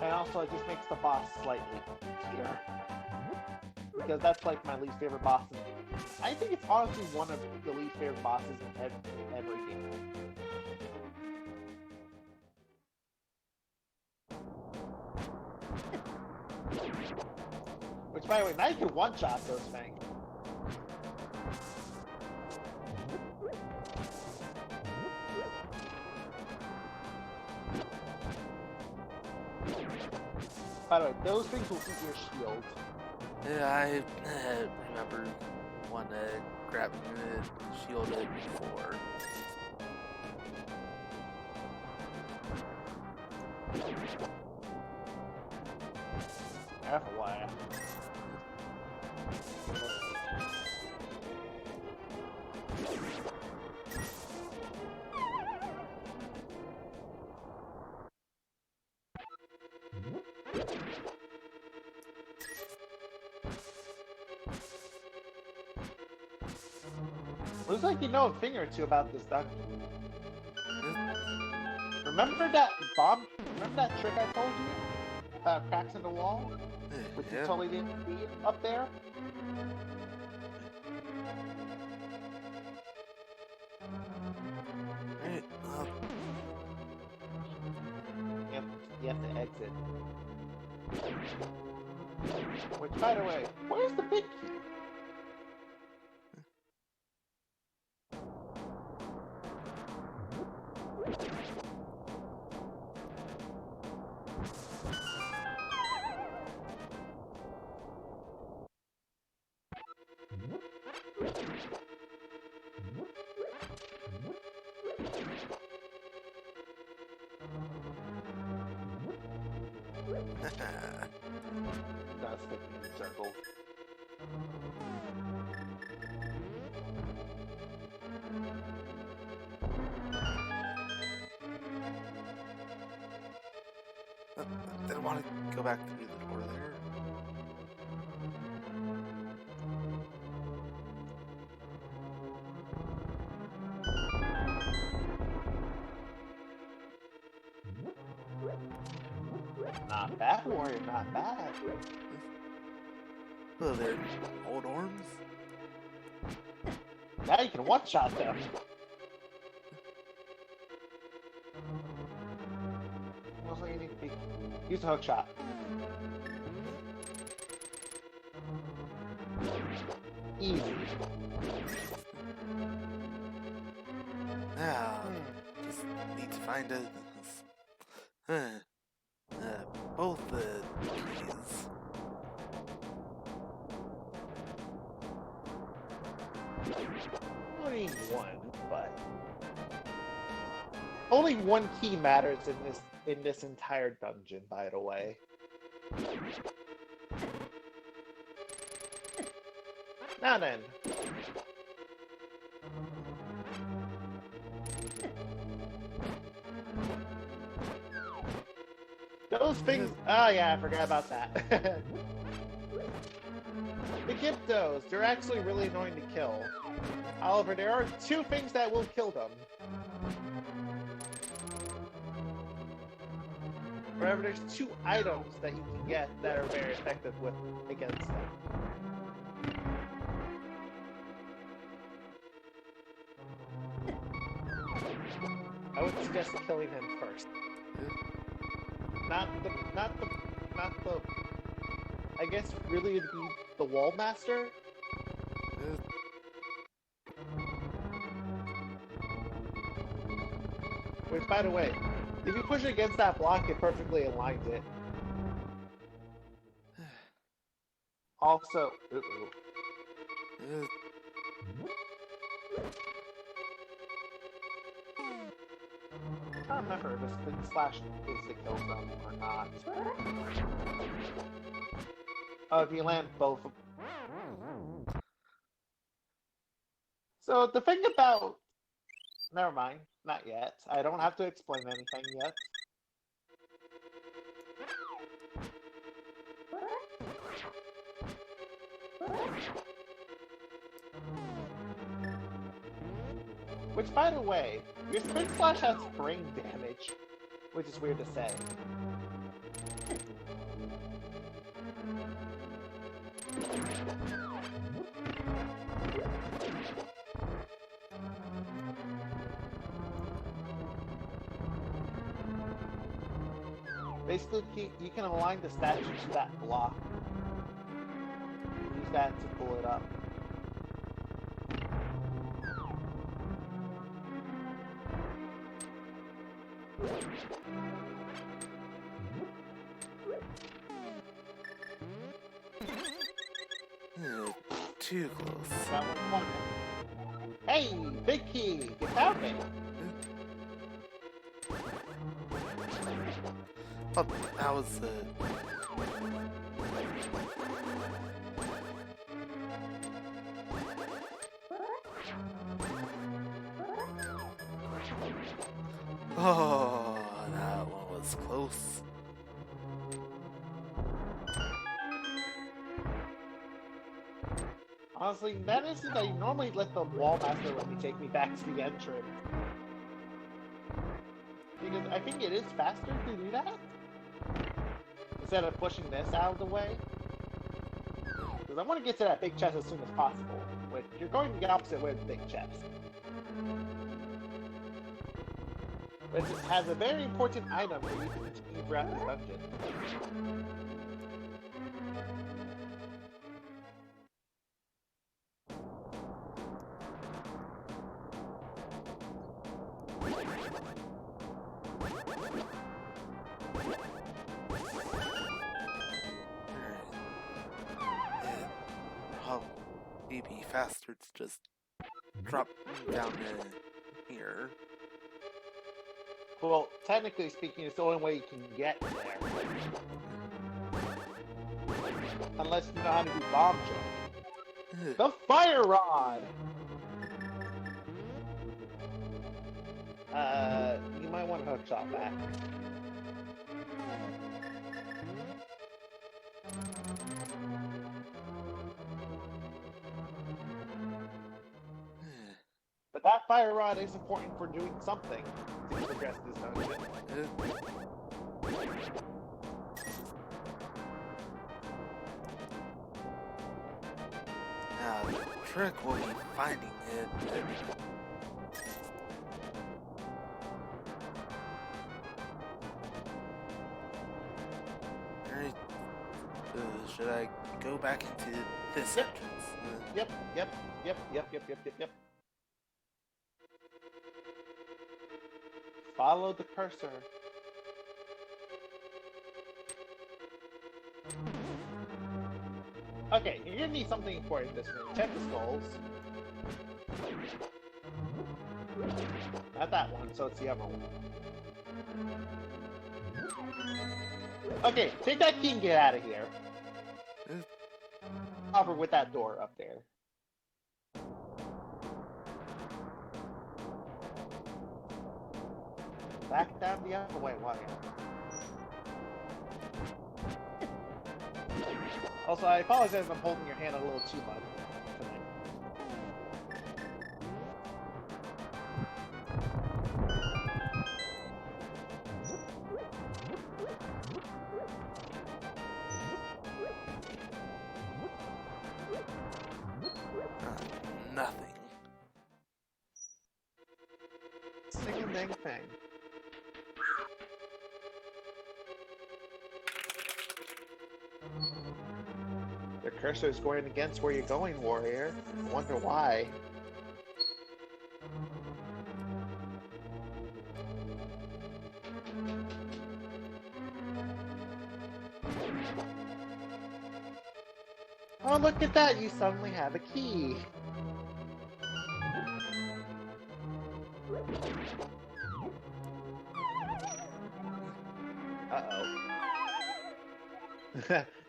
And also it just makes the boss slightly easier. Because that's like my least favorite boss. I think it's honestly one of the least favorite bosses in every game. Which, by the way, now you can one-shot those things. By the way, those things will eat your shield. Yeah, I remember one grabbing the shield before. Careful, why? Looks like you know a thing or two about this dungeon. Remember that bomb? Remember that trick I told you about cracks in the wall? Which you totally didn't see up there? you have to exit. Which, by the way, where's the big key? Gotta stick me in the circle. I didn't want to go back through the door there. Not bad, warrior, not bad. Oh, they're old arms? Now you can one-shot them. Looks like you need to be... Use a hook shot. Easy. Now, just need to find both the keys. Only one, but only one key matters in this entire dungeon, by the way. Now then. Those things. Oh yeah, I forgot about that. The Gyptos, they're actually really annoying to kill. However, there are two things that will kill them. However, there's two items that you can get that are very effective against them. I would suggest killing him first. Not the. I guess really it'd be the Wall Master. Which, by the way, if you push it against that block, it perfectly aligns it. Also, I don't remember if a spin slash is to kill them or not. Oh, if you land both of them. So the thing about... Never mind, not yet. I don't have to explain anything yet. Which, by the way, your Spin Slash has spring damage, which is weird to say. Basically, you can align the statue to that block. Use that to pull it up. Too close. Got one. Hey, big key! You found me! Oh, that was Oh, that one was close. Honestly, that is that I normally let the Wall Master let me take me back to the entrance. Because I think it is faster to do that. Instead of pushing this out of the way. Because I want to get to that big chest as soon as possible. Which you're going the opposite way with the big chest. It has a very important item for you to continue throughout this dungeon. How maybe faster to just drop down here. Well, technically speaking, it's the only way you can get there. Unless you know how to do bomb jump. The fire rod! You might want to hook shot back. But that fire rod is important for doing something to progress this dungeon. Now, the trick will be finding it. Alright. Should I go back into this Yep. entrance? Yep. Follow the cursor. Okay, you're gonna need something important in this room. Check the skulls. Not that one, so it's the other one. Okay, take that key and get out of here. Cover with that door up there. Back down the other way, why? Also, I apologize if I'm holding your hand a little too much tonight. Nothing. Sing a dang thing. The cursor is going against where you're going, warrior. I wonder why. Oh, look at that! You suddenly have a key. Uh-oh.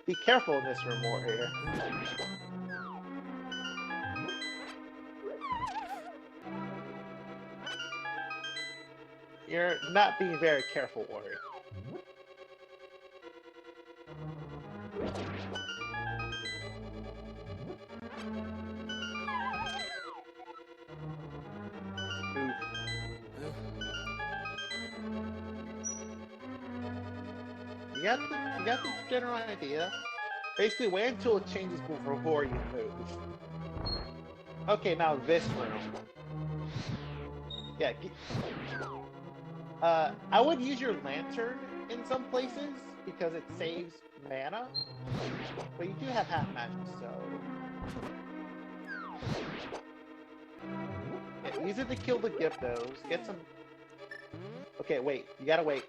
Be careful in this room, warrior. You're not being very careful, warrior. You got the general idea. Basically, wait until it changes before you move. Okay, now this room. Yeah. I would use your lantern in some places because it saves mana, but you do have half magic, so yeah, use it to kill the Gyptos. Get some. Okay, wait. You gotta wait.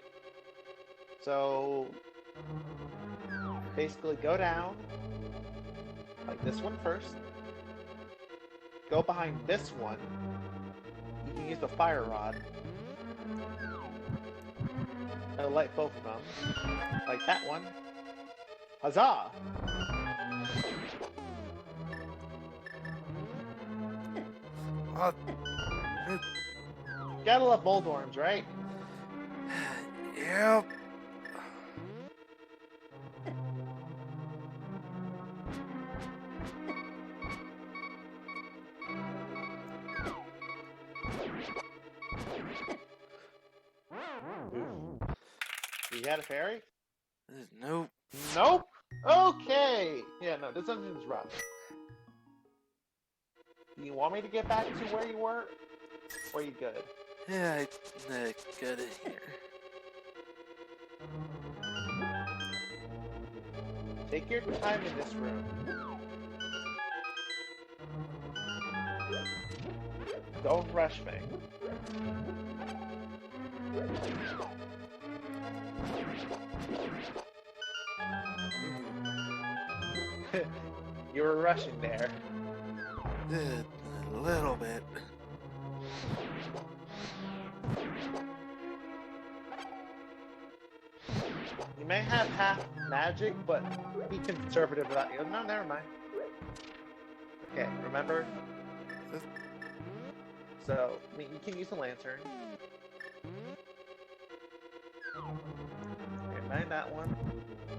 So basically, go down like this one first. Go behind this one. You can use the fire rod. It'll light both of them. Like that one. Huzzah! Gotta love Boldorms, right? Yep. You got a fairy? Nope. Nope. Okay. Yeah, no, this dungeon's rough. Do you want me to get back to where you were? Or are you good? Yeah, I got it here. Take your time in this room. Don't rush me. You were rushing there. A little bit. You may have half magic, but be conservative about it. No, never mind. Okay, remember? So, I mean, you can use a lantern. Remind that one.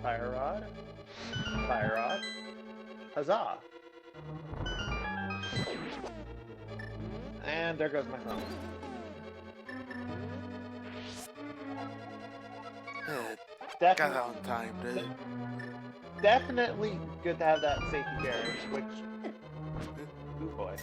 Fire rod. Fire rod. Huzzah! And there goes my phone. Got out on time, dude. Definitely good to have that safety barrier, which... Ooh boy.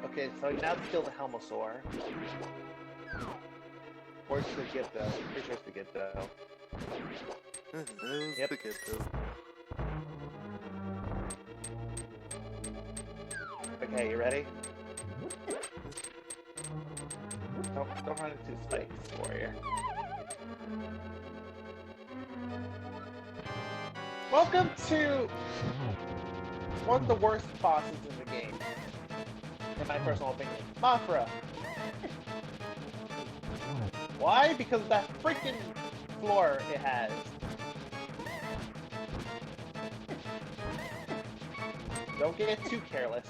Okay, so now it's still the Helmosaur. Or it's the Gitto. Pretty sure it's the Gitto. That was Yep. the Gitto. Okay, you ready? Don't run into spikes, warrior. Welcome to one of the worst bosses in the game, in my personal opinion. Mothra. Why? Because of that freaking floor it has. Don't get too careless.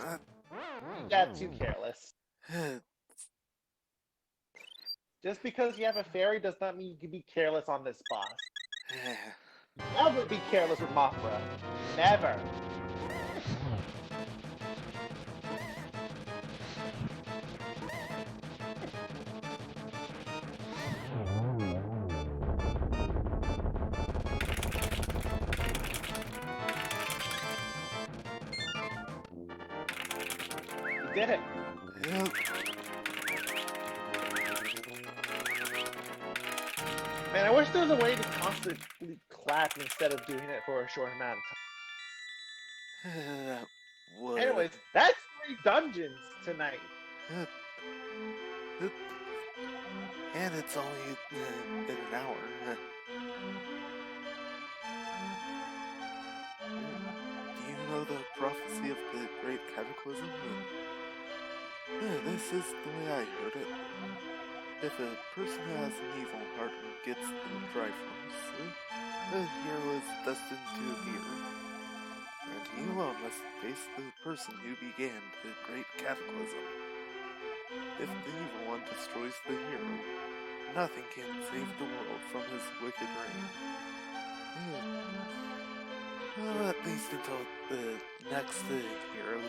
You got too careless. Just because you have a fairy does not mean you can be careless on this boss. Never be careless with Mothra. Never. You did it. Yep. Man, I wish there was a way to constantly clap instead of doing it for a short amount of time. Would. Anyways, that's 3 dungeons tonight. And it's only been an hour. Do you know the prophecy of the Great Cataclysm? This is the way I heard it. If a person has an evil heart and gets the Triforce, the hero is destined to appear. And he alone must face the person who began the Great Cataclysm. If the evil one destroys the hero, nothing can save the world from his wicked reign. Well, at least until the next hero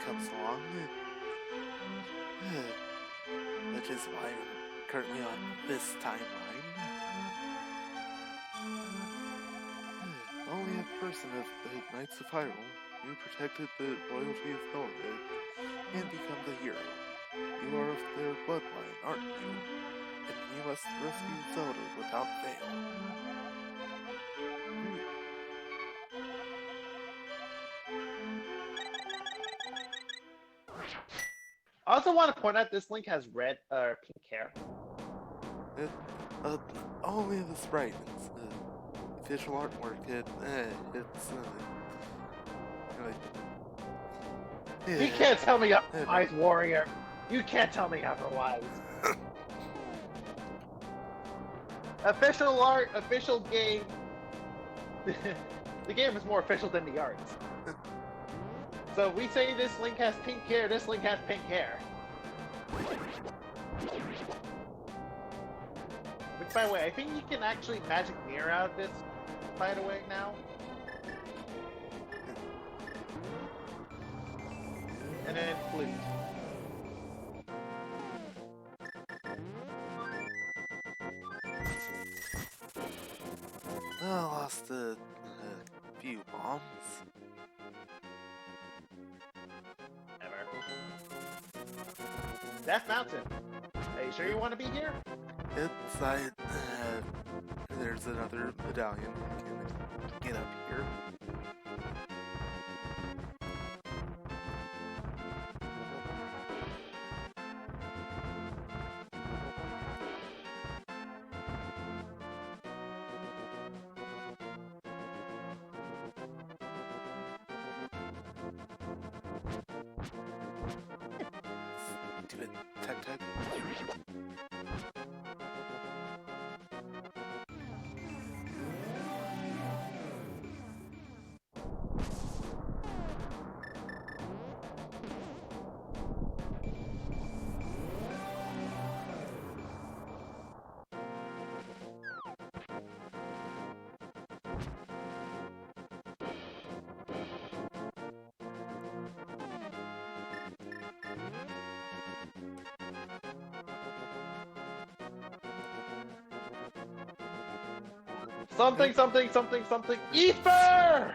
comes along. Which is why we're currently on this timeline. Only a person of the Knights of Hyrule who protected the royalty of Zelda can become the hero. You are of their bloodline, aren't you? And you must rescue Zelda without fail. I also want to point out this Link has red or pink hair. Only the sprite. Official artwork. You can't tell me otherwise, warrior. You can't tell me otherwise. Official art, official game. The game is more official than the art. So we say this Link has pink hair, this Link has pink hair. Which, by the way, I think you can actually magic mirror out of this, by the way, now. And then flute. I lost a few bombs. Ever. Death Mountain. Are you sure you want to be here? Inside, there's another medallion. I can get up here. Stupid tech. Something. Ether!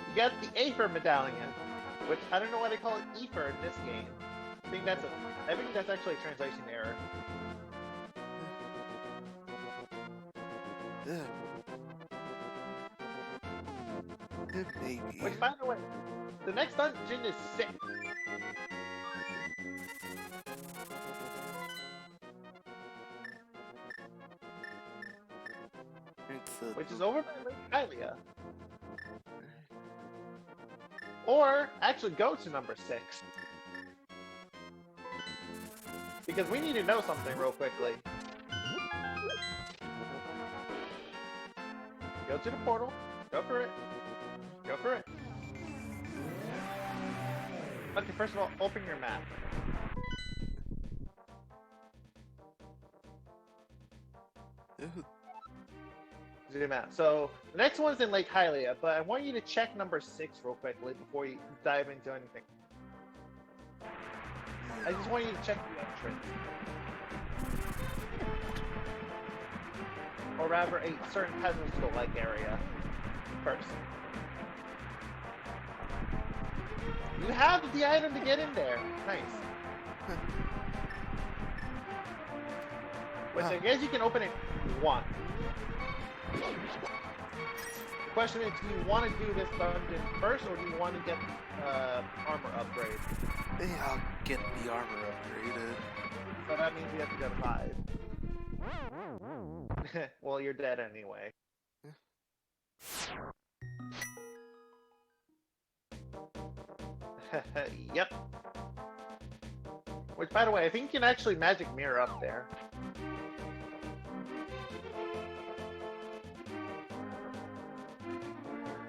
You get the Aether medallion, which I don't know why they call it Ether in this game. I think that's actually a translation error. Yeah. Maybe. Which, by the way, the next dungeon is sick. Which is over by Lake Hylia. Or, actually go to number 6. Because we need to know something real quickly. Go to the portal. Go for it. Go for it. Okay, first of all, open your map. Zoom out. So, the next one's in Lake Hylia, but I want you to check number 6 real quickly before you dive into anything. I just want you to check the entrance. Or rather, a certain pedestal-like area first. You have the item to get in there. Nice. Which I guess you can open it once. The question is, do you want to do this dungeon first, or do you want to get armor upgrade? Yeah, I'll get the armor upgraded. So that means you have to go to 5. Well, you're dead anyway. Yep. Which, by the way, I think you can actually magic mirror up there.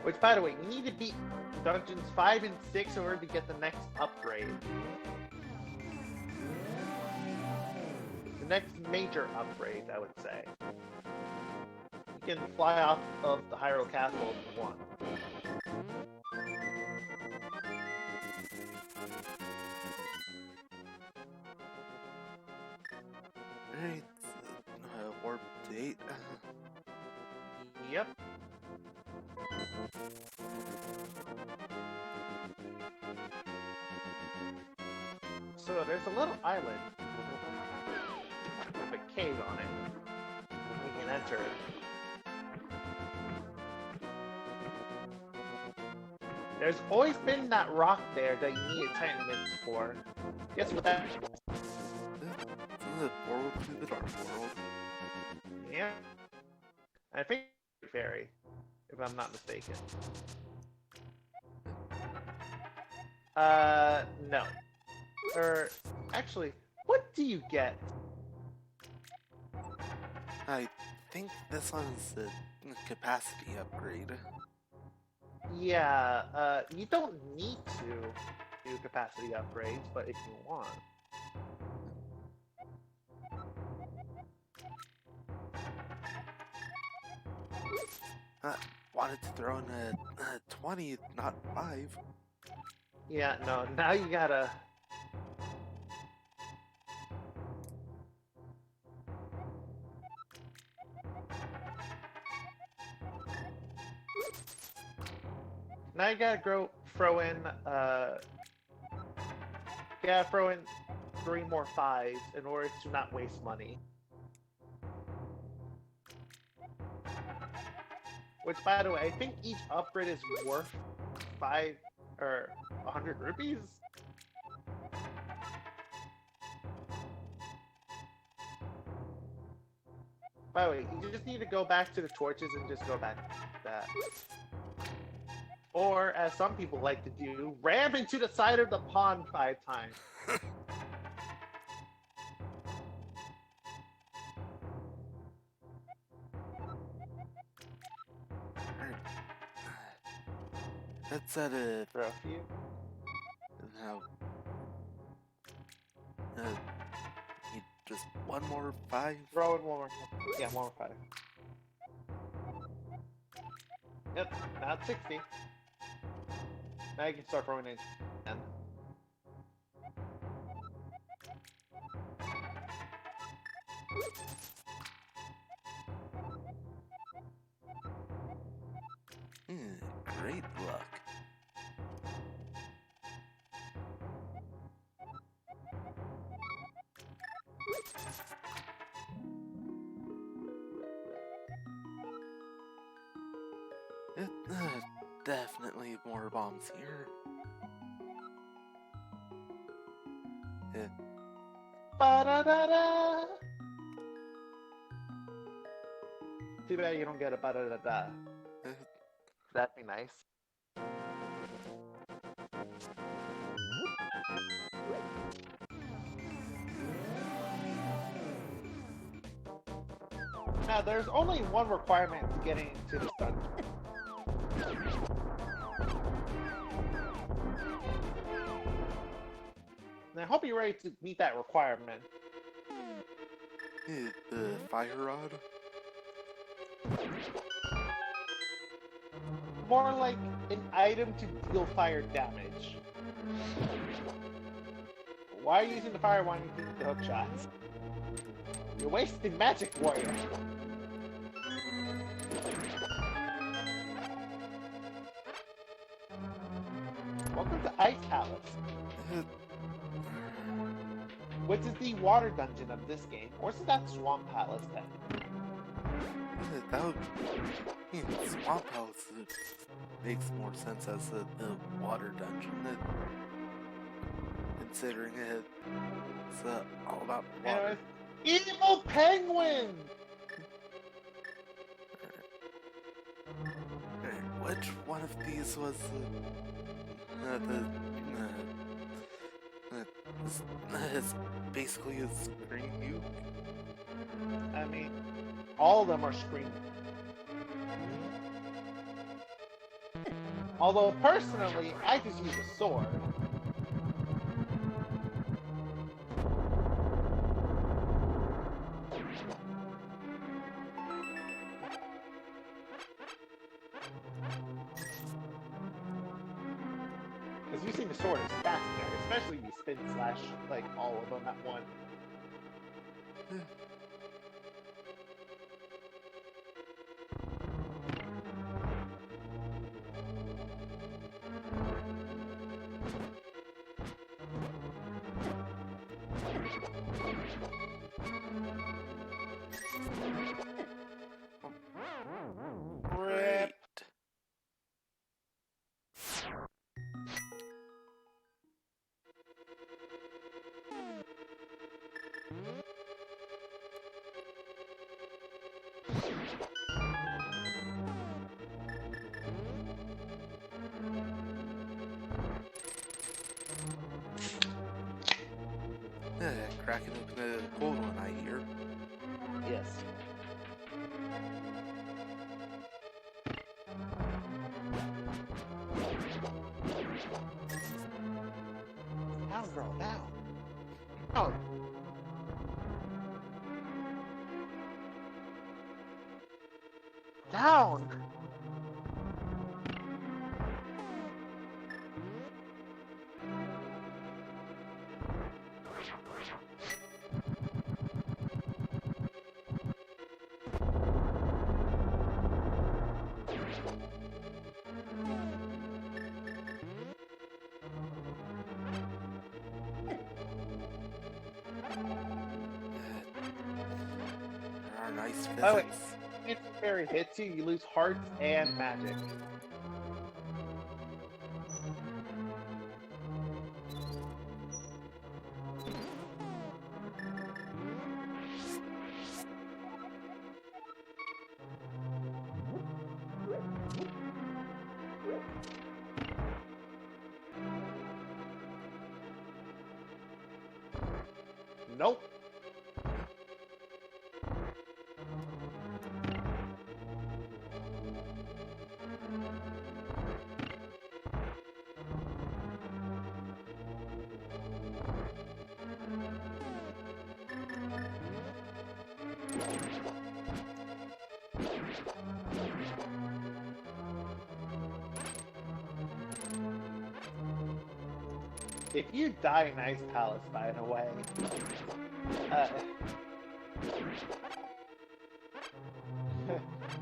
Which, by the way, you need to beat dungeons 5 and 6 in order to get the next upgrade. The next major upgrade, I would say. You can fly off of the Hyrule Castle if you want. Alright, warp date. Yep. So there's a little island with a cave on it. We can enter. There's always been that rock there that you need enchantments for. Guess what that is? It's the portal to the Dark World. Yeah. I think it's a fairy, if I'm not mistaken. No. Or, actually, what do you get? I think this one's a capacity upgrade. Yeah, you don't need to do capacity upgrades, but if you want. Wanted to throw in a 20, not 5. Yeah, no, now you gotta... Now you gotta throw in gotta throw in 3 more 5s in order to not waste money. Which, by the way, I think each upgrade is worth 5 or 100 rupees. By the way, you just need to go back to the torches and just go back to that. Or, as some people like to do, ram into the side of the pond 5 times. Let's set it For a few. now. Need just one more 5. Throw in one more. Yeah, one more 5. Yep, now it's 60. Now you can start throwing in 10. Great luck. Definitely more bombs here. Ba-da-da-da! Too bad you don't get a ba-da-da-da. That'd be nice. Now, there's only one requirement to getting into this dungeon. And I hope you're ready to meet that requirement. The fire rod. More like an item to deal fire damage. Why are you using the fire when you can the hook shots? You're wasting magic, warrior. Welcome to Ice Palace, which is the water dungeon of this game. Or is that Swamp Palace then? That would Swamp Palace makes more sense as the water dungeon. Considering it's all about water. Anyways, evil penguin! Which one of these was it's basically a screen view? I mean, all of them are screaming. Although, personally, I just use a sword. Because using the sword is faster, especially if you spin slash, like, all of them at once. Great. Cracking open a cold one, I hear. Yes. Down, girl, down. Oh. Down! Nice Oh, wait. physics. If the fairy hits you, you lose hearts and magic. Nope. If you die, nice palace, by the way.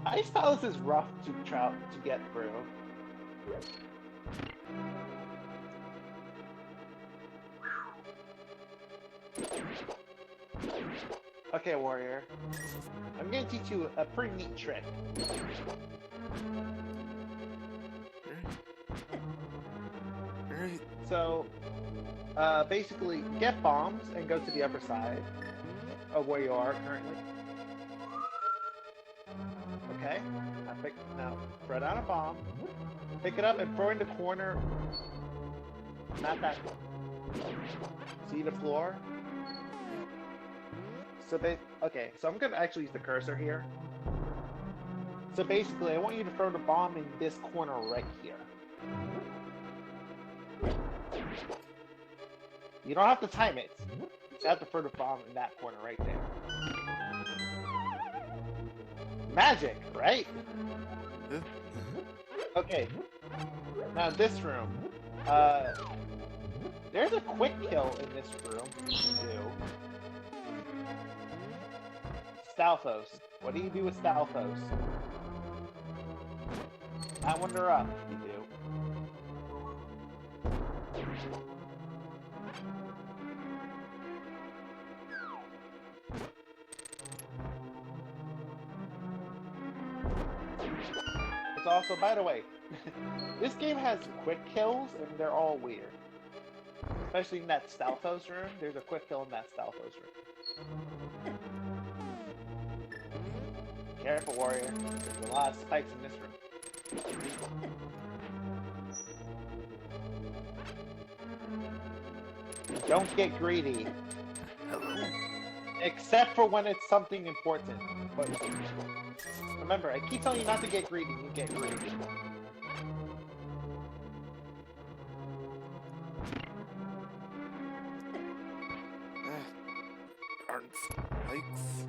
Ice Palace is rough to get through. Okay, warrior. I'm gonna teach you a pretty neat trick. Alright. So, basically, get bombs and go to the upper side of where you are currently. Okay. Now, throw down a bomb. Pick it up and throw it in the corner. Not that. See the floor? So okay, so I'm gonna actually use the cursor here. So basically, I want you to throw the bomb in this corner right here. You don't have to time it. You just have to throw the bomb in that corner right there. Magic, right? Okay. Now this room. There's a quick kill in this room you can do. Stalfos. What do you do with Stalfos? That one are up, you do. It's also, by the way, this game has quick kills and they're all weird. Especially in that Stalfos room, there's a quick kill in that Stalfos room. Careful, warrior. There's a lot of spikes in this room. Don't get greedy. Hello. Except for when it's something important. But remember, I keep telling you not to get greedy, you get greedy. Aren't spikes?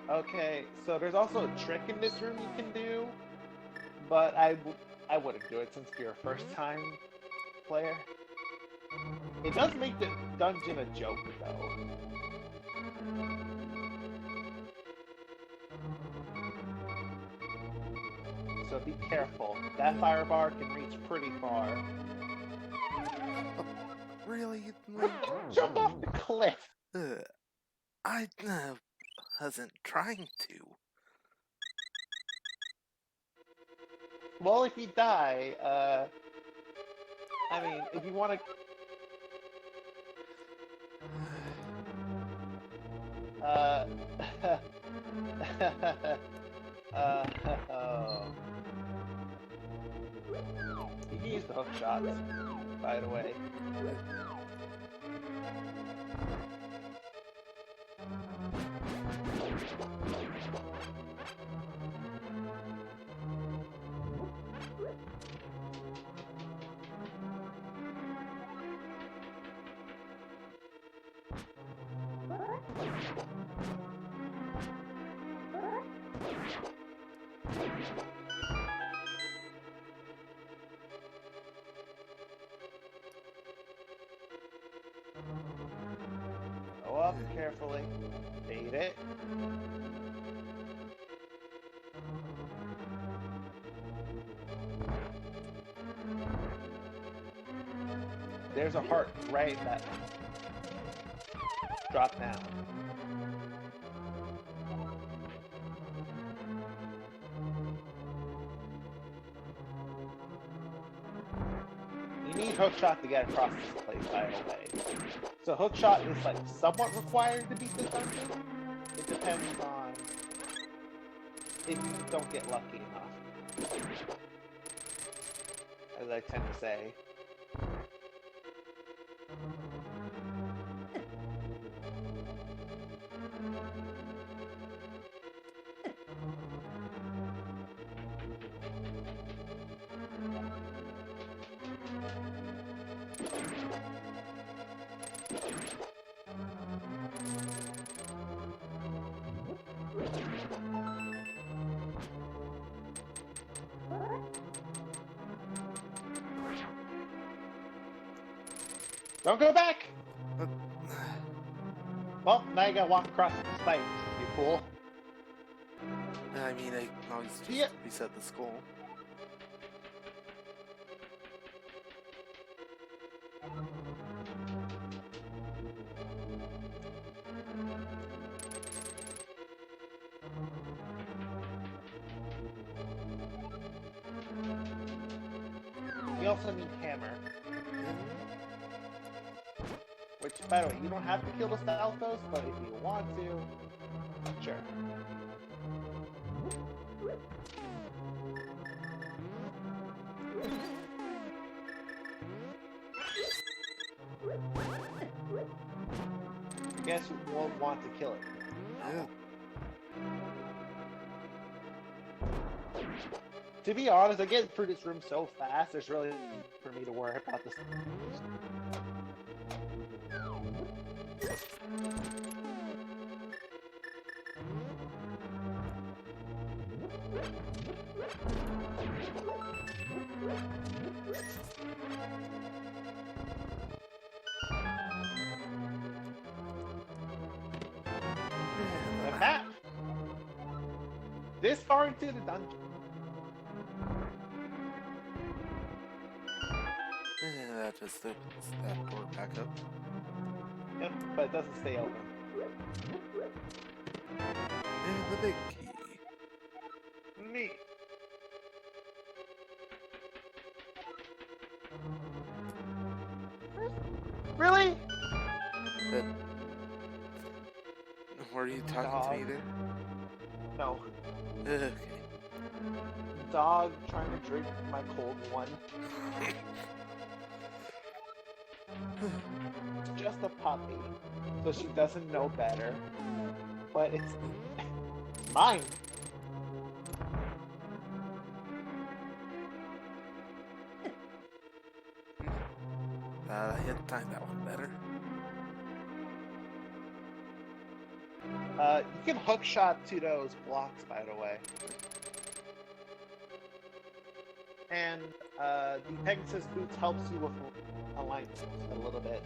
Okay, so there's also a trick in this room you can do, but I wouldn't do it since you're a first-time player. It does make the dungeon a joke, though. So be careful. That fire bar can reach pretty far. Really, Link? Jump off the cliff! I wasn't trying to. Well, if you die, I mean, if you want to... oh. You can use the hook shots, by the way. Go up carefully. Bait it. There's a heart right in that. drop down. You need hookshot to get across this place, by the way. So hookshot is like somewhat required to beat this dungeon. It depends on if you don't get lucky enough, as I tend to say. Don't go back! Well, now you gotta walk across the site. You fool. I mean, I can always just Yeah. reset the skull. You also need hammer. Which, by the way, you don't have to kill the Stalfos, but if you want to, sure. I guess you won't want to kill it. Yeah. To be honest, I get through this room so fast, there's really nothing for me to worry about this. The map! This far into the dungeon. That just opens that door back up. Yep, but it doesn't stay open. And the big key. Neat. Really? But were you talking to me there? No. Okay. Dog trying to drink my cold one. It's just a puppy, so she doesn't know better. But it's mine. I had timed that one better. You can hook shot to those blocks, by the way. And the Pegasus boots helps you with alignment a little bit.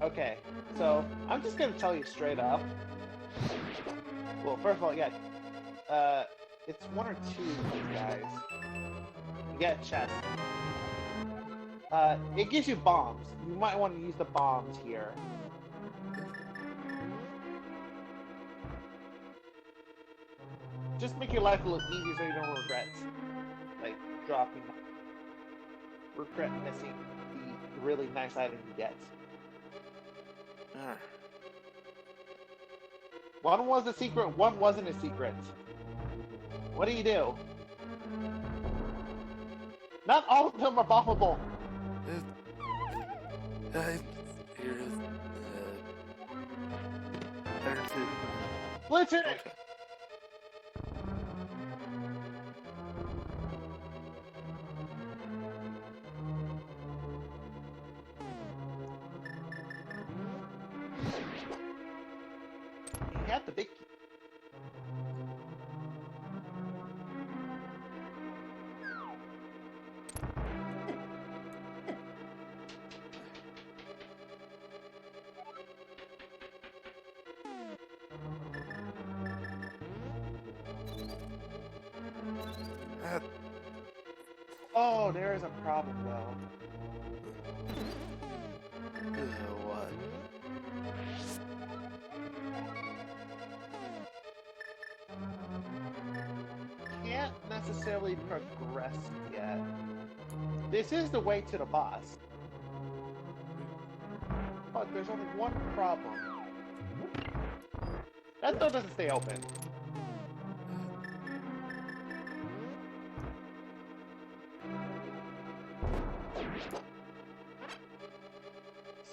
Okay, so I'm just gonna tell you straight up. Well, first of all, yeah, it's one or two of these guys. You get a chest. It gives you bombs. You might want to use the bombs here. Just make your life a little easier so you don't regret, like, dropping, regret missing the really nice item you get. Ah. One was a secret, one wasn't a secret. What do? Not all of them are bombable. Here is better to. Blizzard! Okay. You have the big key. Oh, there is a problem though. What? Can't necessarily progress yet. This is the way to the boss. But there's only one problem. That door doesn't stay open.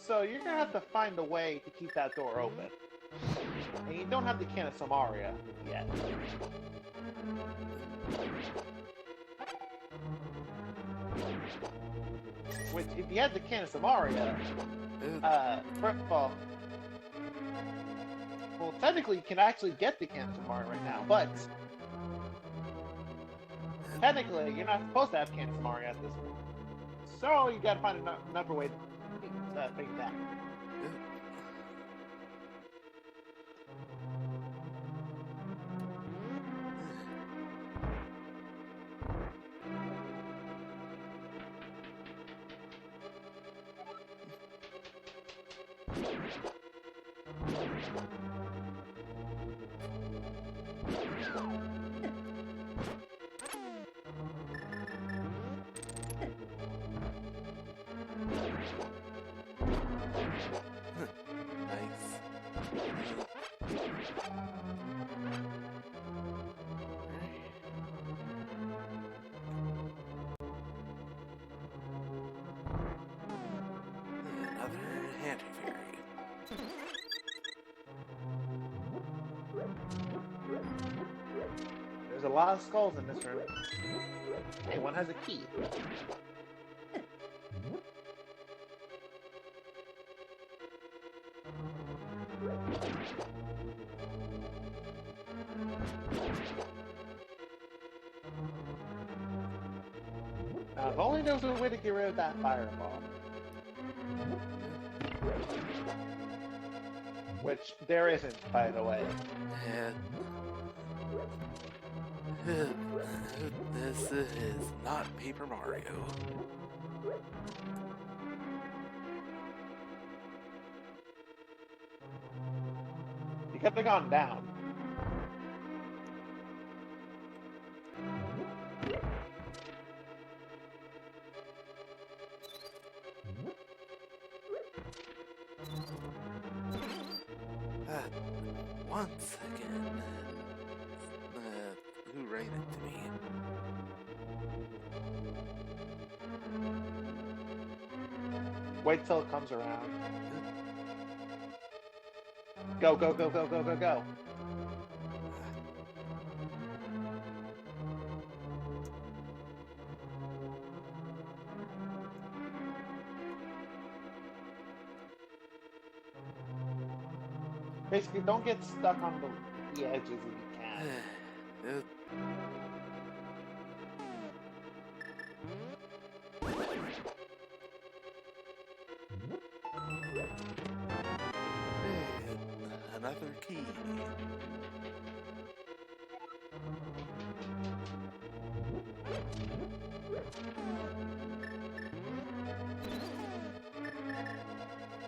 So you're gonna have to find a way to keep that door open. And you don't have the can of Samaria yet. Which, if you had the can of Samaria, first of all, well, technically you can actually get the can of Samaria right now, but technically you're not supposed to have can of Samaria at this point. So you gotta find another way to figure that. Another handy fairy. There's a lot of skulls in this room. Hey, one has a key. Now, if only there was a way to get rid of that fireball. Which there isn't, by the way. This is not Paper Mario. You could have gone down. One second. Who ran into me? Wait till it comes around. Go, go, go, go, go, go, go. Basically, don't get stuck on the edges if you can. Another key.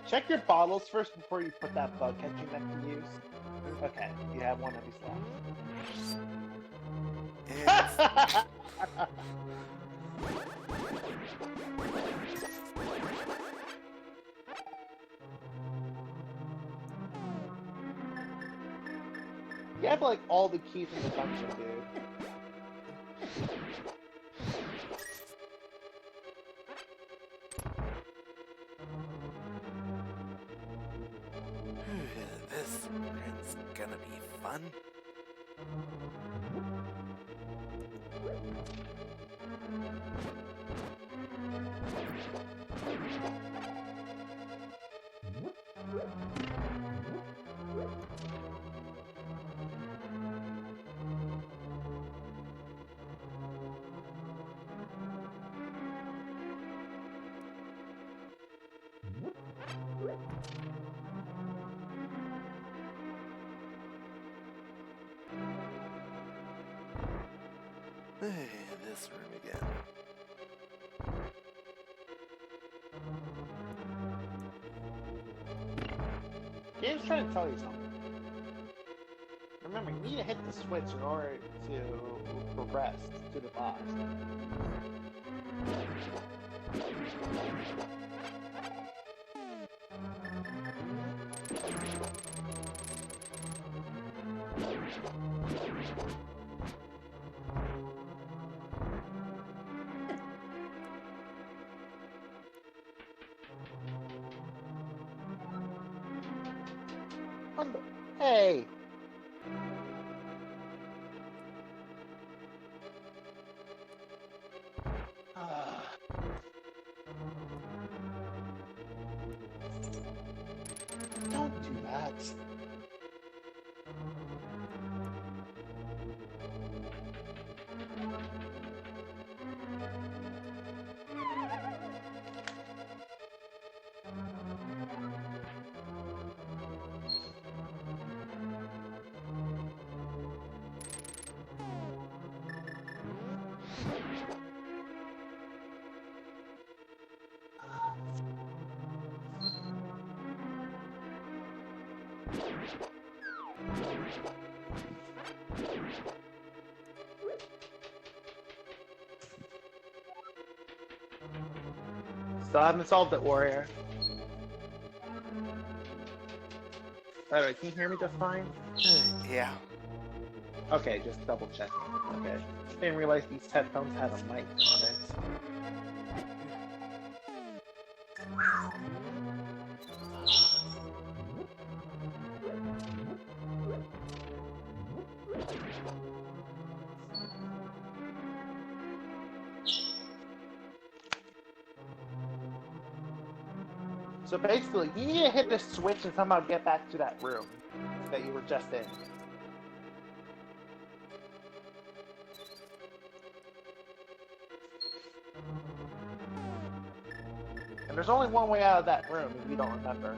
Check your bottles first before you put that bug catching that to use. Okay, you have one of these left. You have like all the keys in the dungeon, dude. This is gonna be fun. Hey, this room again. just trying to tell you something. Remember, you need to hit the switch in order to progress to the boss. Hey! Don't do that. Still haven't solved it, Warrior. By the way, can you hear me just fine? Yeah. Okay, just double checking. Okay. Didn't realize these headphones had a mic on it. So basically, you need to hit this switch and somehow get back to that room that you were just in. And there's only one way out of that room if you don't remember.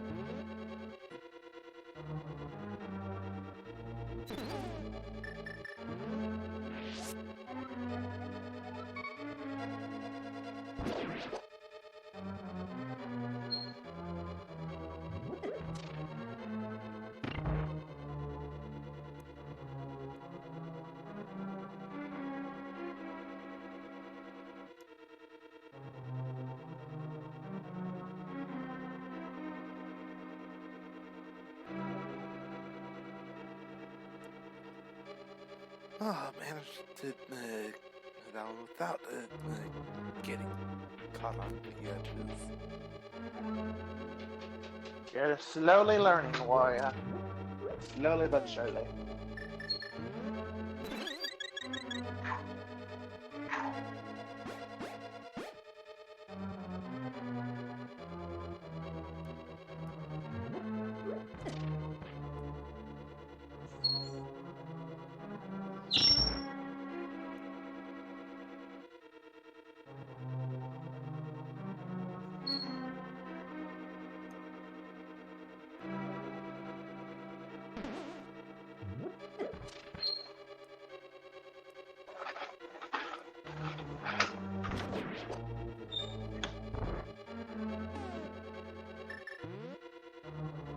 Oh, I managed to get down without getting caught on the edges. You're slowly learning, Warrior. Slowly but surely.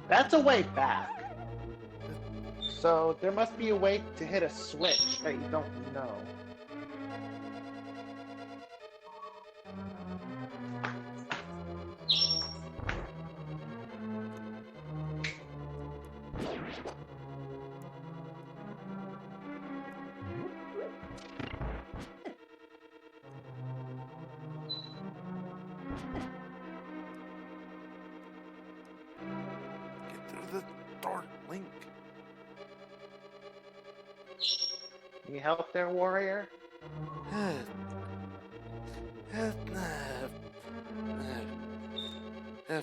That's a way back. So there must be a way to hit a switch that you don't know. Get through the door, Link. Need help there, Warrior?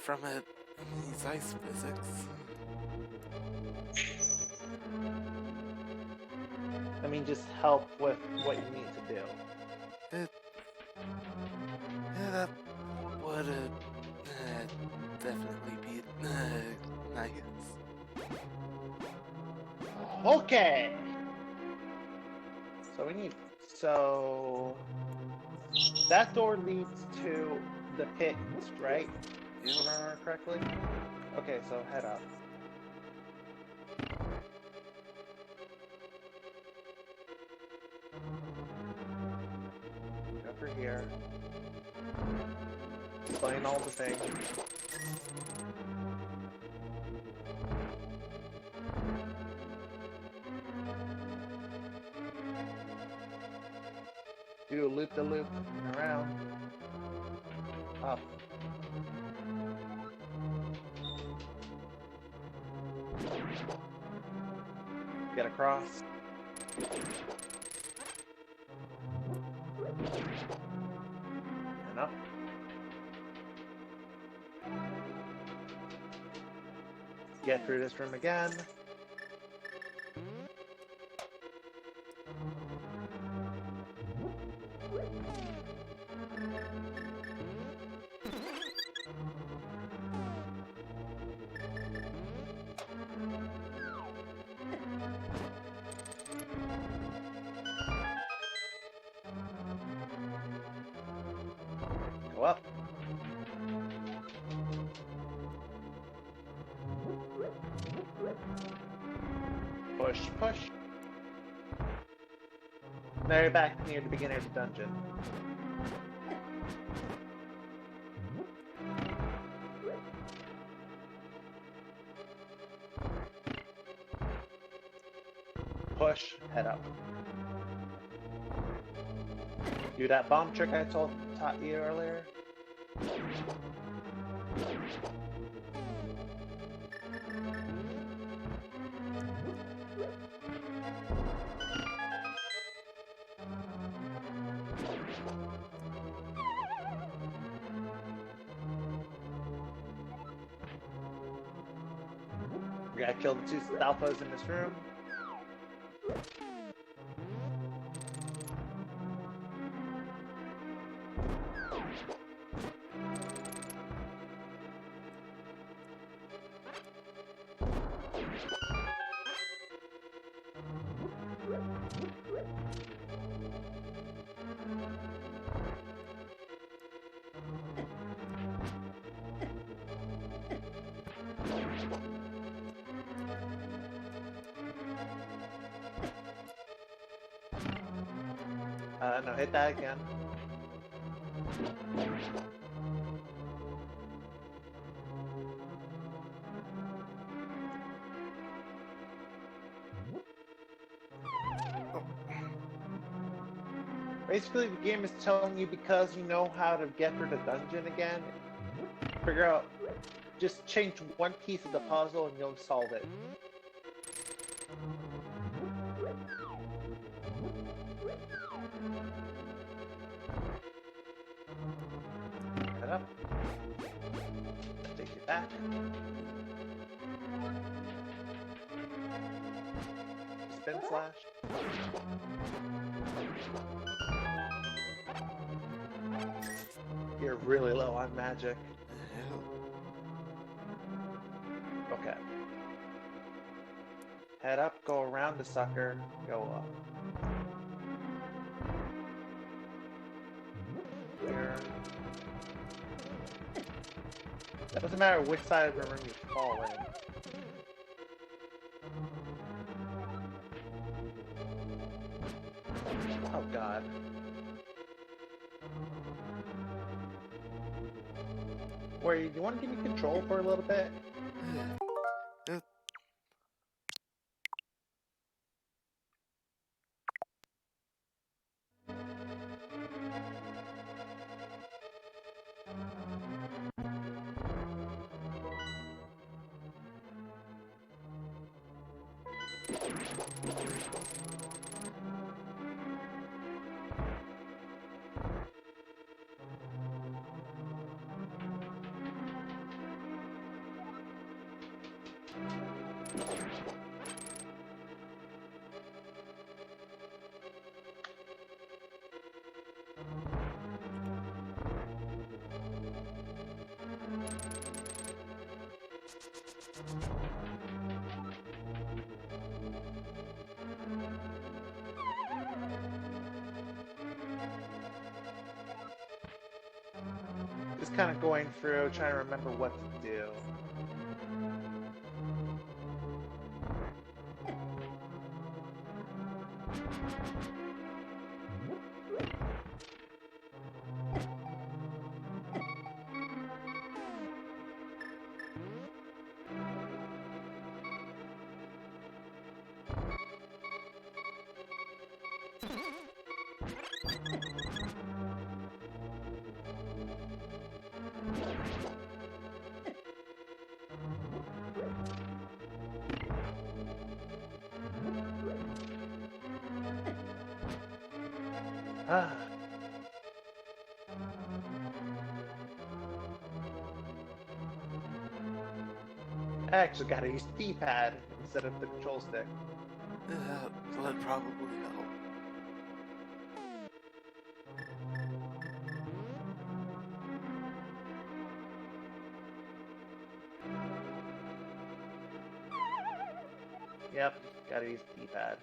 From these ice physics. I mean, just help with what you need to do. That would definitely be nice. Okay. So we need. So that door leads to the pit, right? If I remember correctly. Okay, so head up. Over here. Explain all the things. Do a loop-de-loop and around. Up. Get across. And up. Get through this room again. Go up. Push, push. Now you're back near the beginning of the dungeon. Push, head up. Do that bomb trick I taught you earlier. We gotta kill the two alphas in this room. No, hit that again. Basically, the game is telling you because you know how to get through the dungeon again, figure out, just change one piece of the puzzle and you'll solve it. Head up. Take it back. Spin slash. You're really low on magic. Okay. Head up, go around the sucker, go up. Here. It doesn't matter which side of the room you fall in. Oh god. Wait, you want to give me control for a little bit? Just kind of going through, trying to remember what to do. Ah. I actually gotta use the D-pad instead of the control stick. Yeah, would probably help. Yep, gotta use the D-pad.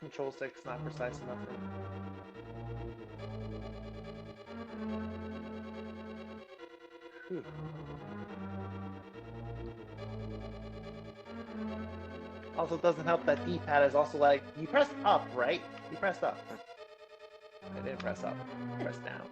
Control stick's not precise enough for me. Whew. Also, it doesn't help that D-pad is also like, you pressed up, right? You pressed up. I didn't press up. Press down.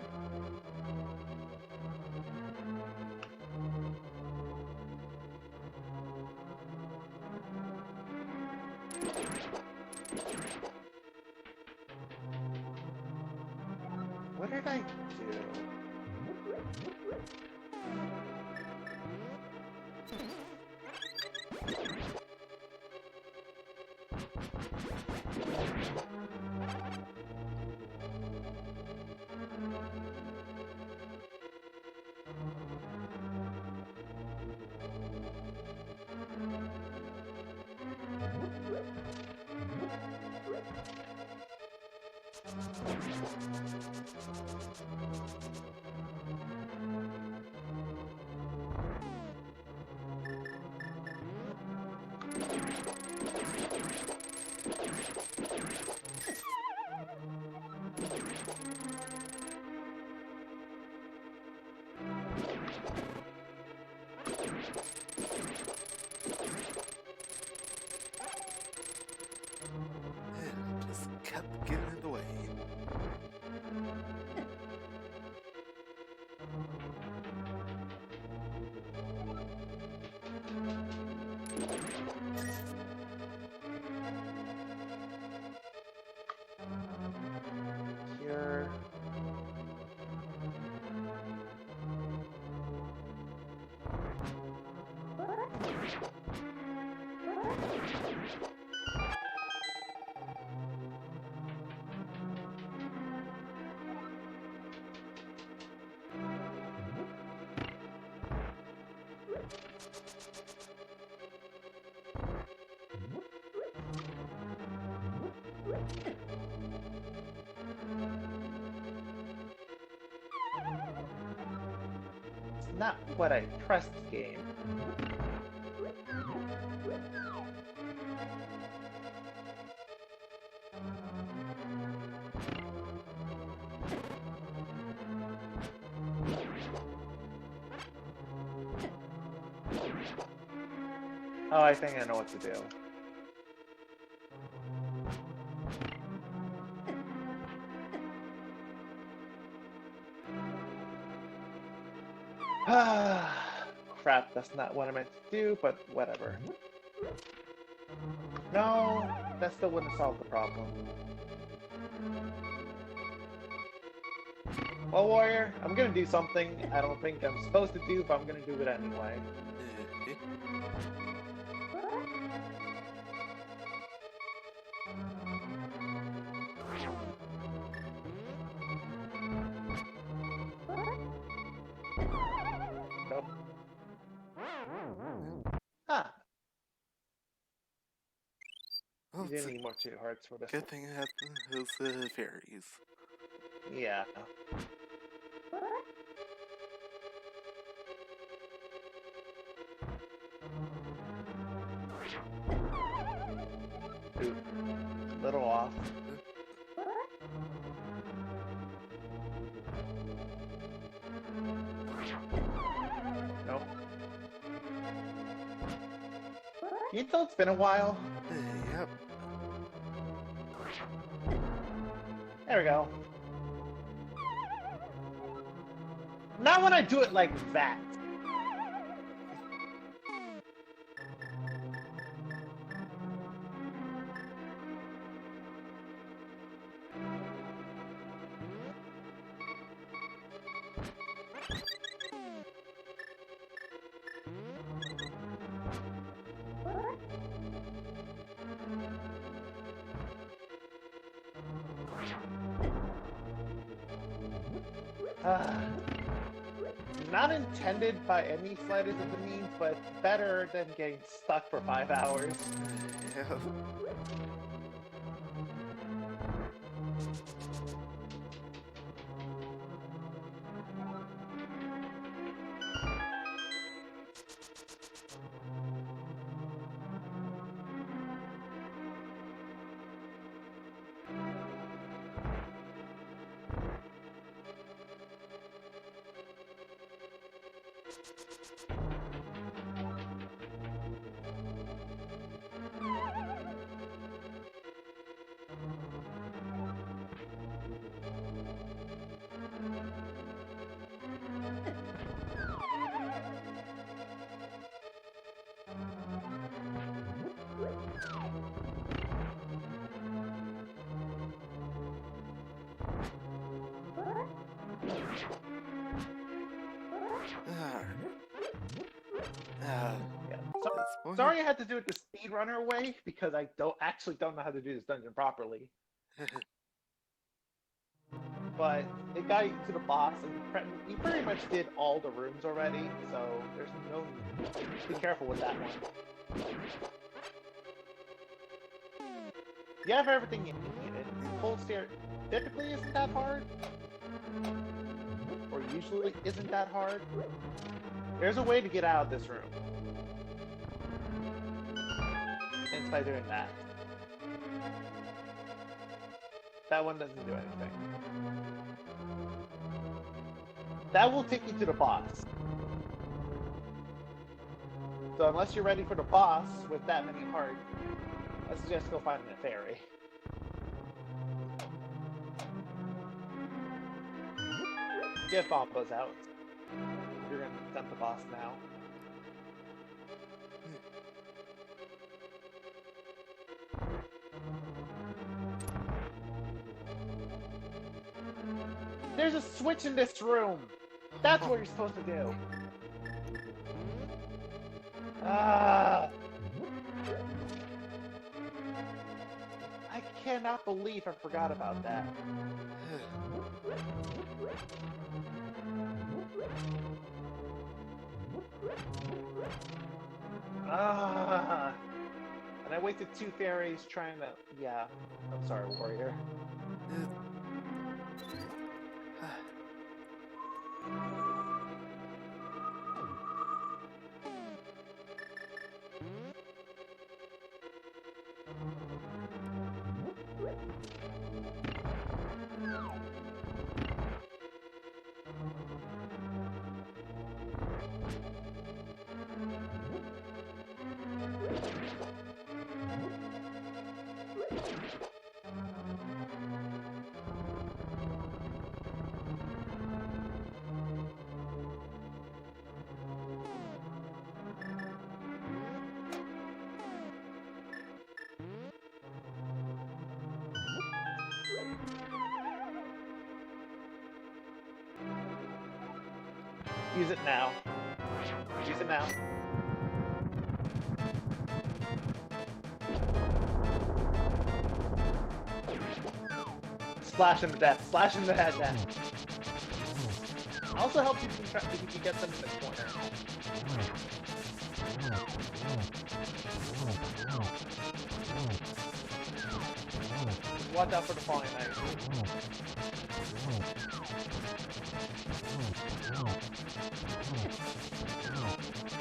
What did I do? It just kept getting in the way. Here. It's not what I pressed, game. Oh, I think I know what to do. Crap, that's not what I meant to do, but whatever. No, that still wouldn't solve the problem. Well, Warrior, I'm gonna do something I don't think I'm supposed to do, but I'm gonna do it anyway. Nope. Ah, Well, you it's didn't a need more 2 hearts for this good one. thing it had those fairies. Yeah. Ooh, little off. Nope. You know it's been a while. Yep. There we go. Not when I do it like that. Not intended by any slightest of the means, but better than getting stuck for 5 hours. Yeah. Yeah. This point. Sorry I had to do it the speedrunner way, because I don't know how to do this dungeon properly. But it got you to the boss, and you pretty much did all the rooms already, so there's no need. Be careful with that one. You have everything you needed. Full stair typically isn't that hard, or usually isn't that hard. There's a way to get out of this room. And it's by doing that. That one doesn't do anything. That will take you to the boss. So unless you're ready for the boss with that many hearts, I suggest go find a fairy. Get bombos out. You're gonna attempt the boss now. There's a switch in this room! That's what you're supposed to do! Ah! I cannot believe I forgot about that. Ah! And I wasted 2 fairies trying to... Yeah. I'm sorry, warrior. Use it now. Use it now. Slash him to death. Slash him to head death. Also helps you if you can get them in the corner. Watch out for the falling knife.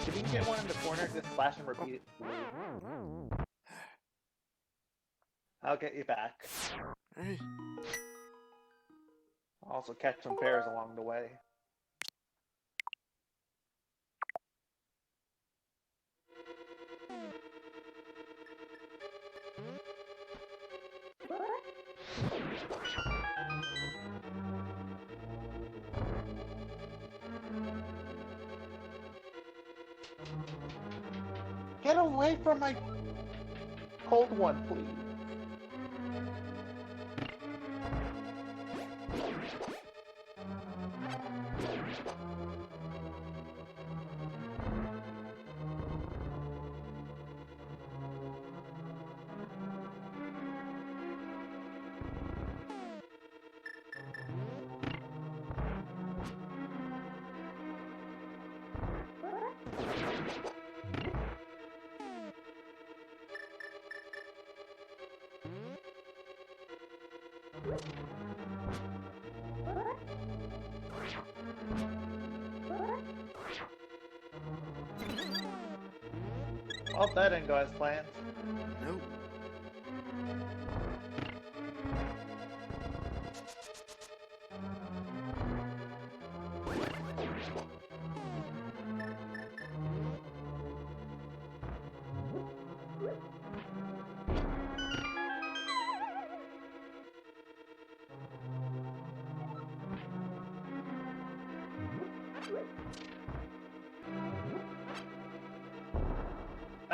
If you can get one in the corner, just slash and repeat. I'll get you back. Hey. I'll also catch some bears along the way. Get away from my cold one, please. Well, that didn't go as planned. Nope.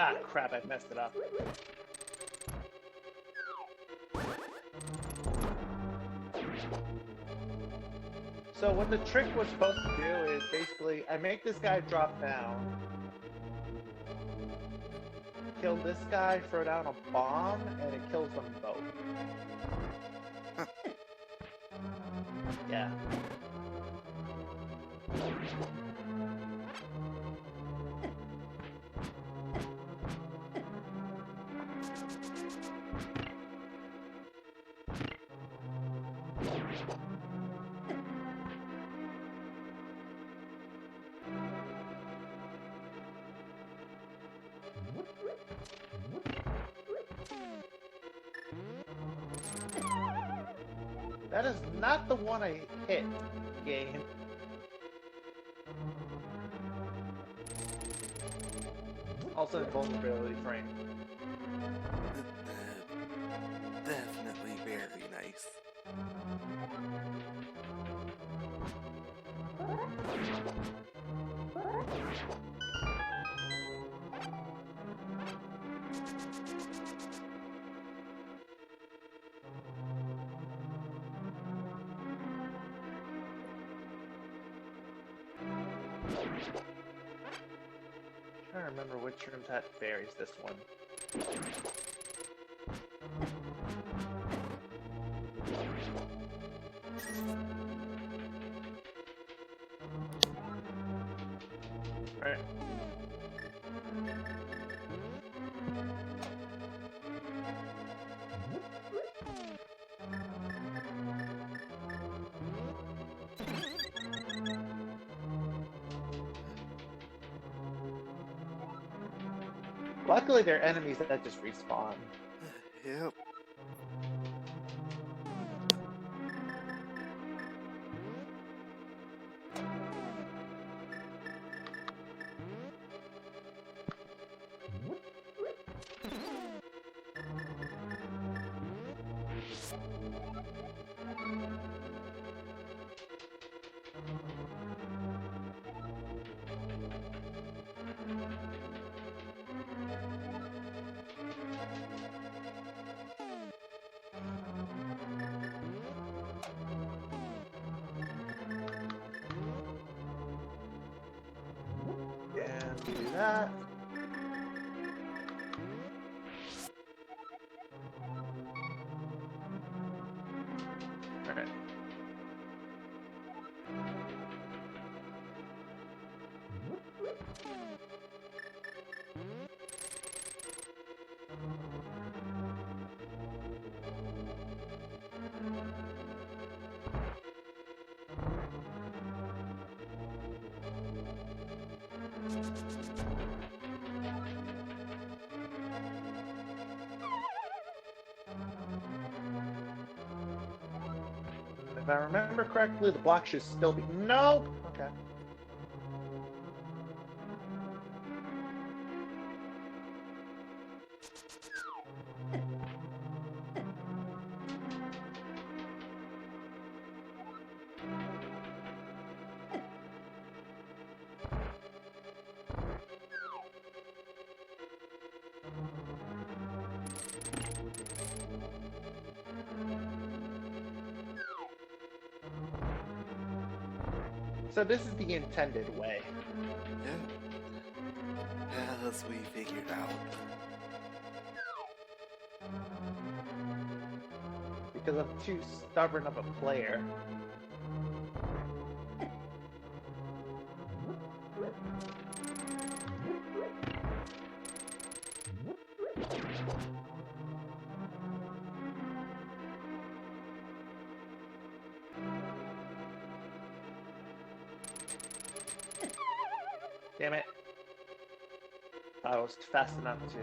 Ah, crap, I messed it up. So what the trick was supposed to do is basically, I make this guy drop down, kill this guy, throw down a bomb, and it kills them both. Yeah. That is not the one I hit, game. Also invulnerability frame. Definitely very nice. I'm trying to remember which rooms had fairies this one. Alright. Luckily, they're enemies that just respawn. Yep. And do that. Alright. If I remember correctly, the block should still be... Nope! Okay. So this is the intended way. Yeah. As we figured out. Because I'm too stubborn of a player. Damn it. I was fast enough to.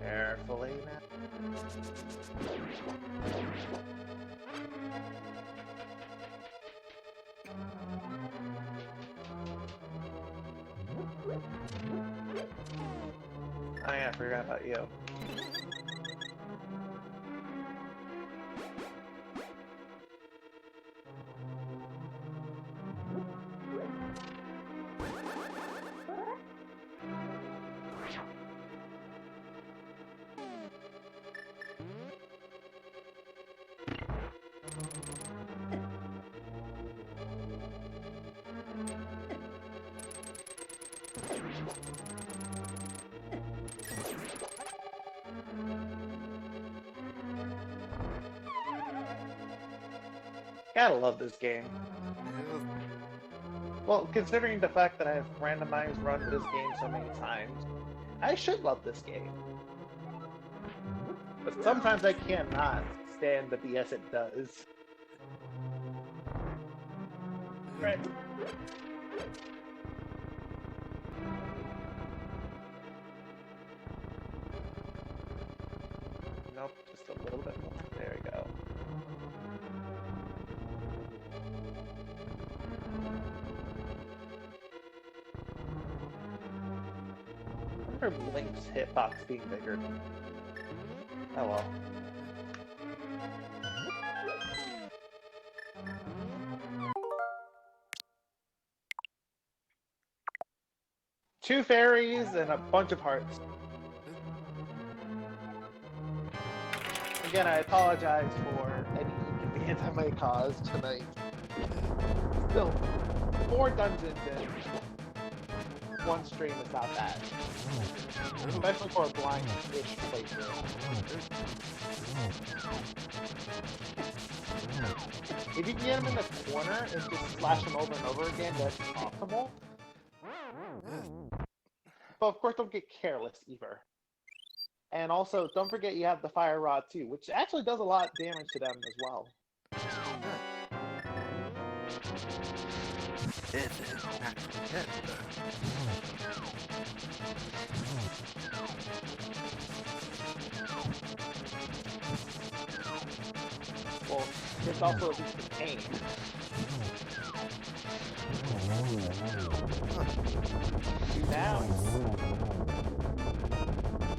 Carefully now. Oh yeah, I forgot about you. Gotta love this game. Yeah, Well, considering the fact that I've randomized run this game so many times, I should love this game. But sometimes I cannot stand the BS it does. Right. Nope, just a little bit more. There we go. I remember Link's hitbox being bigger. Oh well. Two fairies and a bunch of hearts. Again, I apologize for any inconvenience I may cause tonight. Still, 4 dungeons in one stream is not bad. Especially for a blind-ish playthrough. If you can get him in the corner and just slash him over and over again, that's optimal. But of course, don't get careless either. And also, don't forget you have the fire rod too, which actually does a lot of damage to them as well. it actually hit. Well, it's also at least a pain. Now.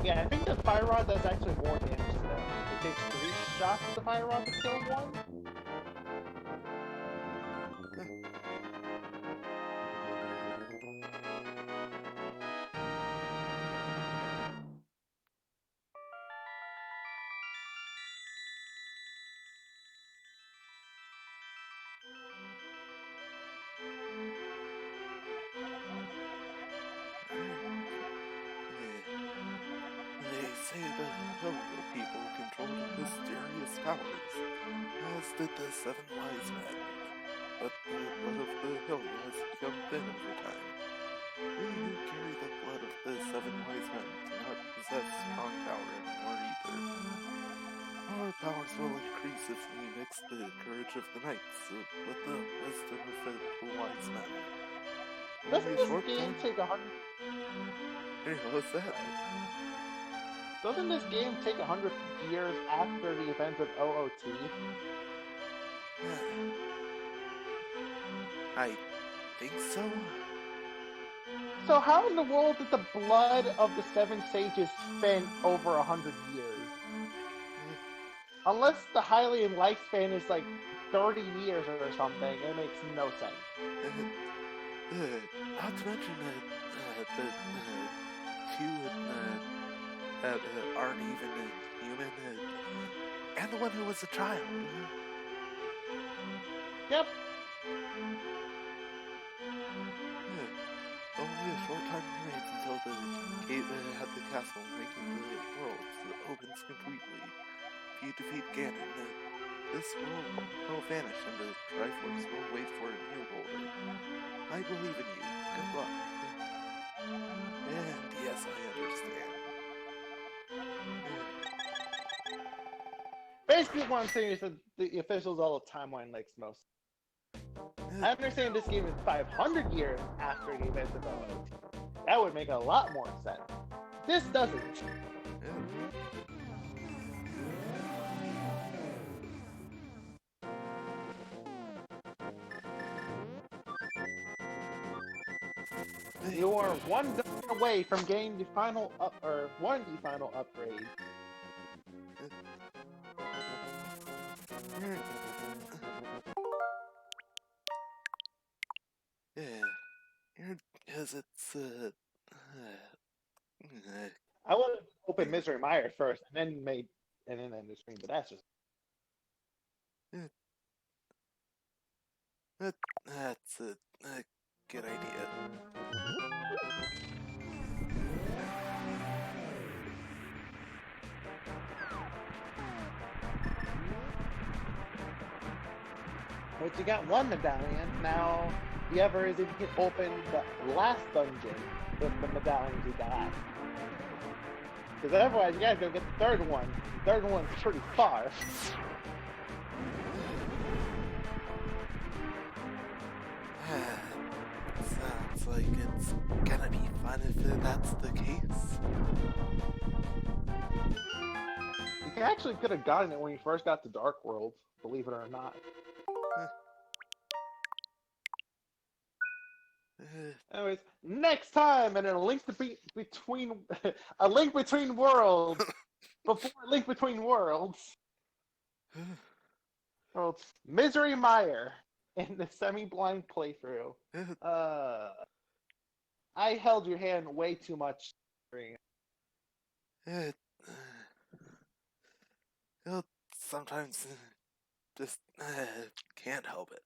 Yeah, I think the fire rod does actually more damage to them. It takes 3 shots of the fire rod to kill one. They say the Helio people control mysterious powers, as did the 7 wise men. But the blood of the Helio has become thin over time. We who carry the blood of the 7 wise men do not possess strong power anymore either. Our powers will increase if we mix the courage of the knights with the wisdom of the wise men. Doesn't this game take 100? Hey, what's that? Doesn't this game take 100 years after the events of OOT? I think so. So how in the world did the blood of the 7 sages spend over 100 years? Unless the Hylian lifespan is like 30 years or something, it makes no sense. Not to mention the two that aren't even human, and the one who was a child. Yep. Only a short time remains until the gate at the castle making the worlds opens completely. If you defeat Ganon, this world will vanish and the Triforce will wait for a new holder. I believe in you. Good luck. And yes, I understand. basically what I'm saying is that the officials all the timeline makes most. I understand this game is 500 years after the events of 08. That would make a lot more sense. This doesn't. You are one gun away from getting the final one the final upgrade. Yeah, because it's I would have opened Misery Mire first, and then end the stream. But that's just that's a good idea. but you got one medallion. Now the other is if you can open the last dungeon with the medallions you got. Because otherwise, you guys gotta get the third one. The third one's pretty far. Sounds like it's gonna be fun if that's the case. You actually could have gotten it when you first got to Dark World, believe it or not. Anyways, next time, and a link between a link between worlds. Before a link between worlds. Misery Mire in the semi-blind playthrough. I held your hand way too much. Sometimes just can't help it.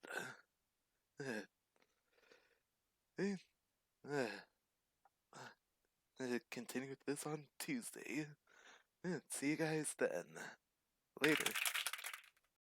Continue with this on Tuesday. See you guys then. Later.